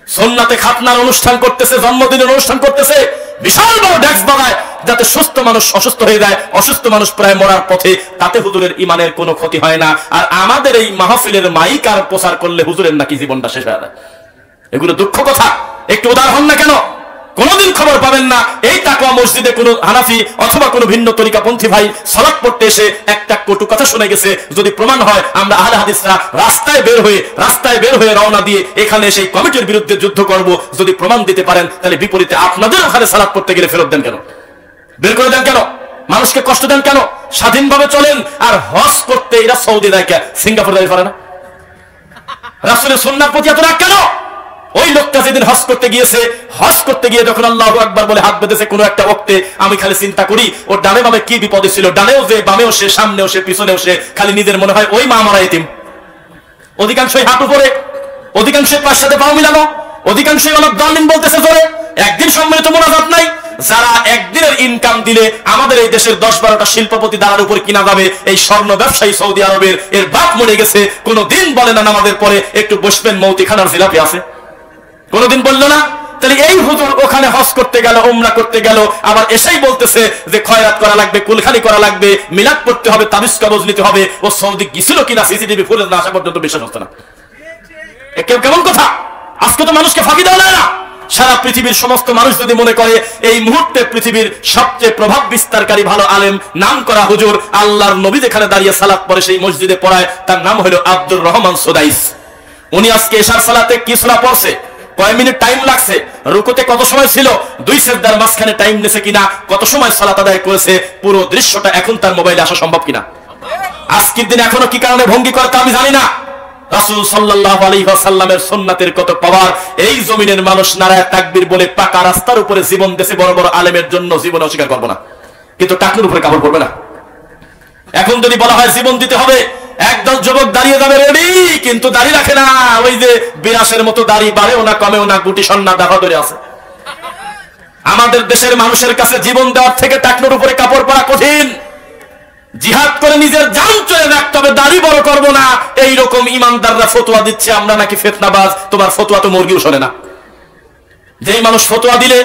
সুন্নাতে খাতনার অনুষ্ঠান করতেছে, জন্মদিনের অনুষ্ঠান করতেছে, বিশাল বড় ডেস্ক বানায় যাতে সুস্থ মানুষ অসুস্থ হয়ে যায়, অসুস্থ মানুষ প্রায় মরার পথে, তাতে হুজুরের ইমানের কোনো ক্ষতি হয় না। আর আমাদের এই মাহফিলের মাইক আর প্রচার করলে হুজুরের নাকি জীবনটা শেষ হয়ে যায়। এগুলো দুঃখ কথা। একটু উদাহরণ না কেন? কোনদিন খবর পাবেন না এই তাকওয়া মসজিদে কোন হানাফি অথবা কোন ভিন্ন তরিকাপন্থী ভাই সালাত পড়তে এসে একটা কটু কথা শুনে গেছে। যদি প্রমাণ হয়, আমরা আহলে হাদিসরা রাস্তায় বের হয়ে রওনা দিয়ে এখানে সেই কমিটির বিরুদ্ধে যুদ্ধ করব। যদি প্রমাণ দিতে পারেন, তাহলে বিপরীতে আপনাদের ওখানে সালাত পড়তে গেলে ফেরত দেন কেন? বের করে দেন কেন? মানুষকে কষ্ট দেন কেন? স্বাধীনভাবে চলেন। আর হজ করতে এরা সৌদি দেয় কে? সিঙ্গাপুর দাবি পারে না? রাসূলের সুন্নাহর প্রতি এত রাগ কেন? ওই লোকটা যেদিন হজ করতে গিয়ে যখন আল্লাহু আকবার বলে হাত বেঁধেছে কোন একটা ওয়াক্তে, আমি খালি চিন্তা করি ওর ডানে বামে কি বিপদে ছিল। ডানেও যে, বামেও সে, সামনেও সে, পিছনেও সে। খালি নিজের মনে হয় ওই মা মারা এতিম। অধিকাংশই হাঁটু পরে, অধিকাংশই পাঁচ সাথে পাও মিলানো, অধিকাংশই অনেক দলিন বলতেছে জোরে। একদিন সম্মিলিত মোনাজাত নাই। যারা একদিনের ইনকাম দিলে আমাদের এই দেশের 10-12টা শিল্পপতি দ্বারার উপর কিনা যাবে, এই স্বর্ণ ব্যবসায়ী সৌদি আরবের, এর বাপ মরে গেছে, কোনদিন বলে না নামাজের পরে একটু বসবেন, মৌতিখানার জিলাপি আছে, কোনদিন বললো না। তাহলে এই হুজুর ওখানে হজ করতে গেল, উমরা করতে গেল, আবার এসেই বলতেছে যে খয়রাত করা লাগবে, কুলখানি করা লাগবে, মিলাদ পড়তে হবে, তাবিজ কবজ নিতে হবে। ও সৌদি গিয়েছিল কিনা সিসিটিভি ফুটেজ না আসা পর্যন্ত বিশ্বাস হচ্ছে না। কেমন কথা? আজকে তো মানুষকে ফাঁকি দেওয়া যায় না। সারা পৃথিবীর সমস্ত মানুষ যদি মনে করে এই মুহূর্তে পৃথিবীর সবচেয়ে প্রভাব বিস্তারকারী ভালো আলেম, নাম করা হুজুর, আল্লাহর নবী যেখানে দাঁড়িয়ে সালাত পড়ে সেই মসজিদে পড়ায়, তার নাম হলো আব্দুর রহমান সুদাইস। উনি আজকে এশার সালাতে কি সূরা পড়ছে, কয় মিনিট টাইম লাগছে, রুকুতে কত সময় ছিল, 2 সিজদার মাঝখানে টাইম নেছে কিনা, কত সময় সালাত আদায় করেছে, পুরো দৃশ্যটা এখন তার মোবাইলে আসা সম্ভব কিনা। আজকের দিনে এখনো কি কারণে ভঙ্গি করে তা আমি জানি না। রাসূল সাল্লাল্লাহু আলাইহি ওয়াসাল্লামের সুন্নাতের কত পাওয়ার। এই জমিনের মানুষ নারায়ে তাকবীর বলে পাকা রাস্তার উপরে জীবন দেশে বড় বড় আলেমের জন্য জীবন অস্বীকার করব না, কিন্তু টাকনুর উপরে কাপড় পরবে না। এখন যদি বলা হয় জীবন দিতে হবে, একদল যুবক দাঁড়িয়ে যাবে রেডি, কিন্তু দাড়ি রাখে না, ওই যে বিরাসের মতো দাড়ি বাড়েও না কমেও না, গুটি সন্না দেখা ধরে আছে। আমাদের দেশের মানুষের কাছে জীবন দেওয়ার থেকে টাকনুর উপরে কাপড় পরা কঠিন। জিহাদ করে নিজের জান চলে রাখতে হবে, দাড়ি বড় করবো না, এইরকম ইমানদাররা ফতোয়া দিচ্ছে আমরা নাকি ফিতনাবাজ। তোমার ফতোয়া তো মুরগিও শোনে না। যেই মানুষ ফতোয়া দিলে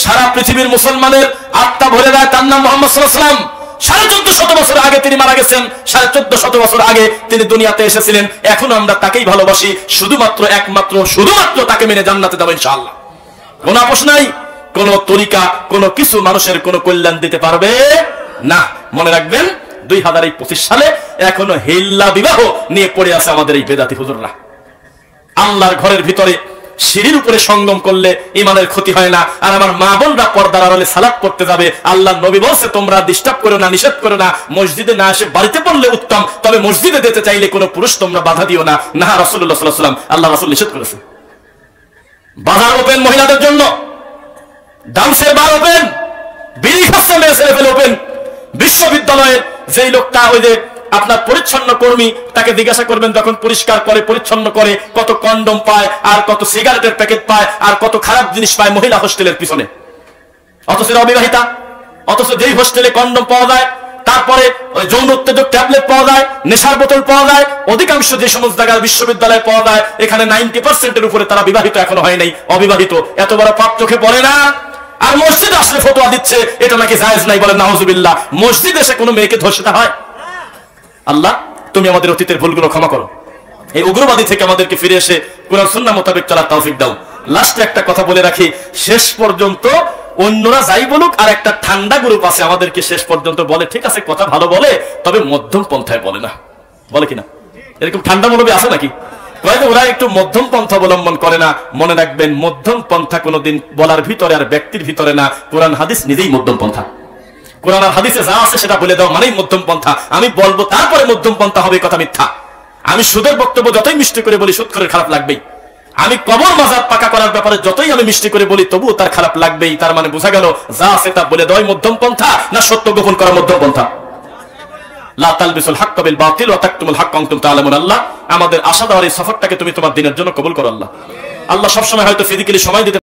সারা পৃথিবীর মুসলমানের আত্মা ভরে দেয়, তার নাম মুহাম্মদ সাল্লাল্লাহু আলাইহি ওয়াসাল্লাম। 1450 বছর আগে তিনি মারা গেছেন, 1450 বছর আগে তিনি দুনিয়াতে এসেছিলেন। এখন আমরা তাকেই ভালোবাসি, শুধুমাত্র শুধুমাত্র তাকে মেনে জান্নাতে যাব ইনশাআল্লাহ। কোনো আপোষ নাই। কোন তরিকা কোন কিছু মানুষের কোন কল্যাণ দিতে পারবে না। মনে রাখবেন 2025 সালে এখনো হিল্লা বিবাহ নিয়ে পড়ে আছে আমাদের এই বেদাতি হুজুররা। আল্লাহর ঘরের ভিতরে সিঁড়ির উপরে সঙ্গম করলে ইমানের ক্ষতি হয় না। আর আমার মা বোনরা পর্দার আড়ালে সালাত পড়তে যাবে, আল্লাহর নবী বলছে তোমরা ডিস্টার্ব করো না, নিষেধ করো না, মসজিদে না এসে বাড়িতে পড়লে উত্তম, তবে মসজিদে যেতে চাইলে কোনো পুরুষ তোমরা বাধা দিও না। না, রাসূলুল্লাহ সাল্লাল্লাহু আলাইহি ওয়াসাল্লাম, আল্লাহ রাসূল নিষেধ করেছে। বাজার ওপেন মহিলাদের জন্য, ডান্সের বার ওপেন, বিড়ি খাচ্ছে মেয়ে ছেলে ফেলে ওপেন। বিশ্ববিদ্যালয়ের যেই লোকটা ওই যে আপনার পরিচ্ছন্ন কর্মী, তাকে জিজ্ঞাসা করবেন যখন পরিষ্কার করে পরিচ্ছন্ন করে কত কন্ডম পায় আর কত সিগারেটের প্যাকেট পায় আর কত খারাপ জিনিস পায় মহিলা হোস্টেলের পিছনে। অথচ অবিবাহিতা, অথচ যেই হোস্টেলে কন্ডম পাওয়া যায়, তারপরে যৌন উত্তেজক ট্যাবলেট পাওয়া যায়, নেশার বোতল পাওয়া যায়, অধিকাংশ যে সমস্ত জায়গায় বিশ্ববিদ্যালয়ে পাওয়া যায়, এখানে 90% উপরে তারা বিবাহিত এখনো হয় নাই, অবিবাহিত। এত বড় পাপ চোখে পড়ে না। আর মসজিদে আসলে ফতোয়া দিচ্ছে এটা নাকি জায়েজ নাই, বলে নাউজুবিল্লাহ। মসজিদে এসে কোনো মেয়েকে ধর্ষিতা হয়? আল্লাহ তুমি আমাদের অতীতের ভুলগুলো ক্ষমা করো, এই উগ্রবাদী থেকে আমাদেরকে ফিরে এসে কুরআন সুন্নাহ মোতাবেক চলার তৌফিক দাও। লাস্টে একটা কথা বলে রাখি, শেষ পর্যন্ত অন্যরা যাই বলুক, আর একটা ঠান্ডা গ্রুপ আছে আমাদেরকে শেষ পর্যন্ত বলে ঠিক আছে কথা ভালো বলে, তবে মধ্যম পন্থায় বলে না, বলে কিনা? এরকম ঠান্ডা মৌলবী আছে নাকি? ওরা একটু মধ্যম পন্থা অবলম্বন করে না। মনে রাখবেন মধ্যম পন্থা কোনোদিন বলার ভিতরে আর ব্যক্তির ভিতরে না, কোরআন হাদিস নিজেই মধ্যম পন্থা। কোরআন আর হাদিসে যা আছে সেটা বলে দাও মানেই মধ্যম পন্থা। আমি বলবো তারপরে মধ্যম পন্থা হবে, কথা মিথ্যা। আমি সুদের বক্তব্য যতই মিষ্টি করে বলি সুদ করে খারাপ লাগবেই। আমি কবর মাজার পাকা করার ব্যাপারে যতই আমি মিষ্টি করে বলি তবুও তার খারাপ লাগবেই। তার মানে বোঝা গেল যা আছে তা বলে দেওয়াই মধ্যম পন্থা, না সত্য গোপন করা মধ্যম পন্থা? লা তালবিসুল হাক্কা বিল বাতিল ওয়া তাকতুমুল হাক্কা ওয়া আনতুম তা'লামুন। আল্লাহ আমাদের আশা দেওয়ার এই সফরটাকে তুমি তোমার দিনের জন্য কবুল করো। আল্লাহ সবসময় হয়তো ফিজিক্যালি সময় দিতে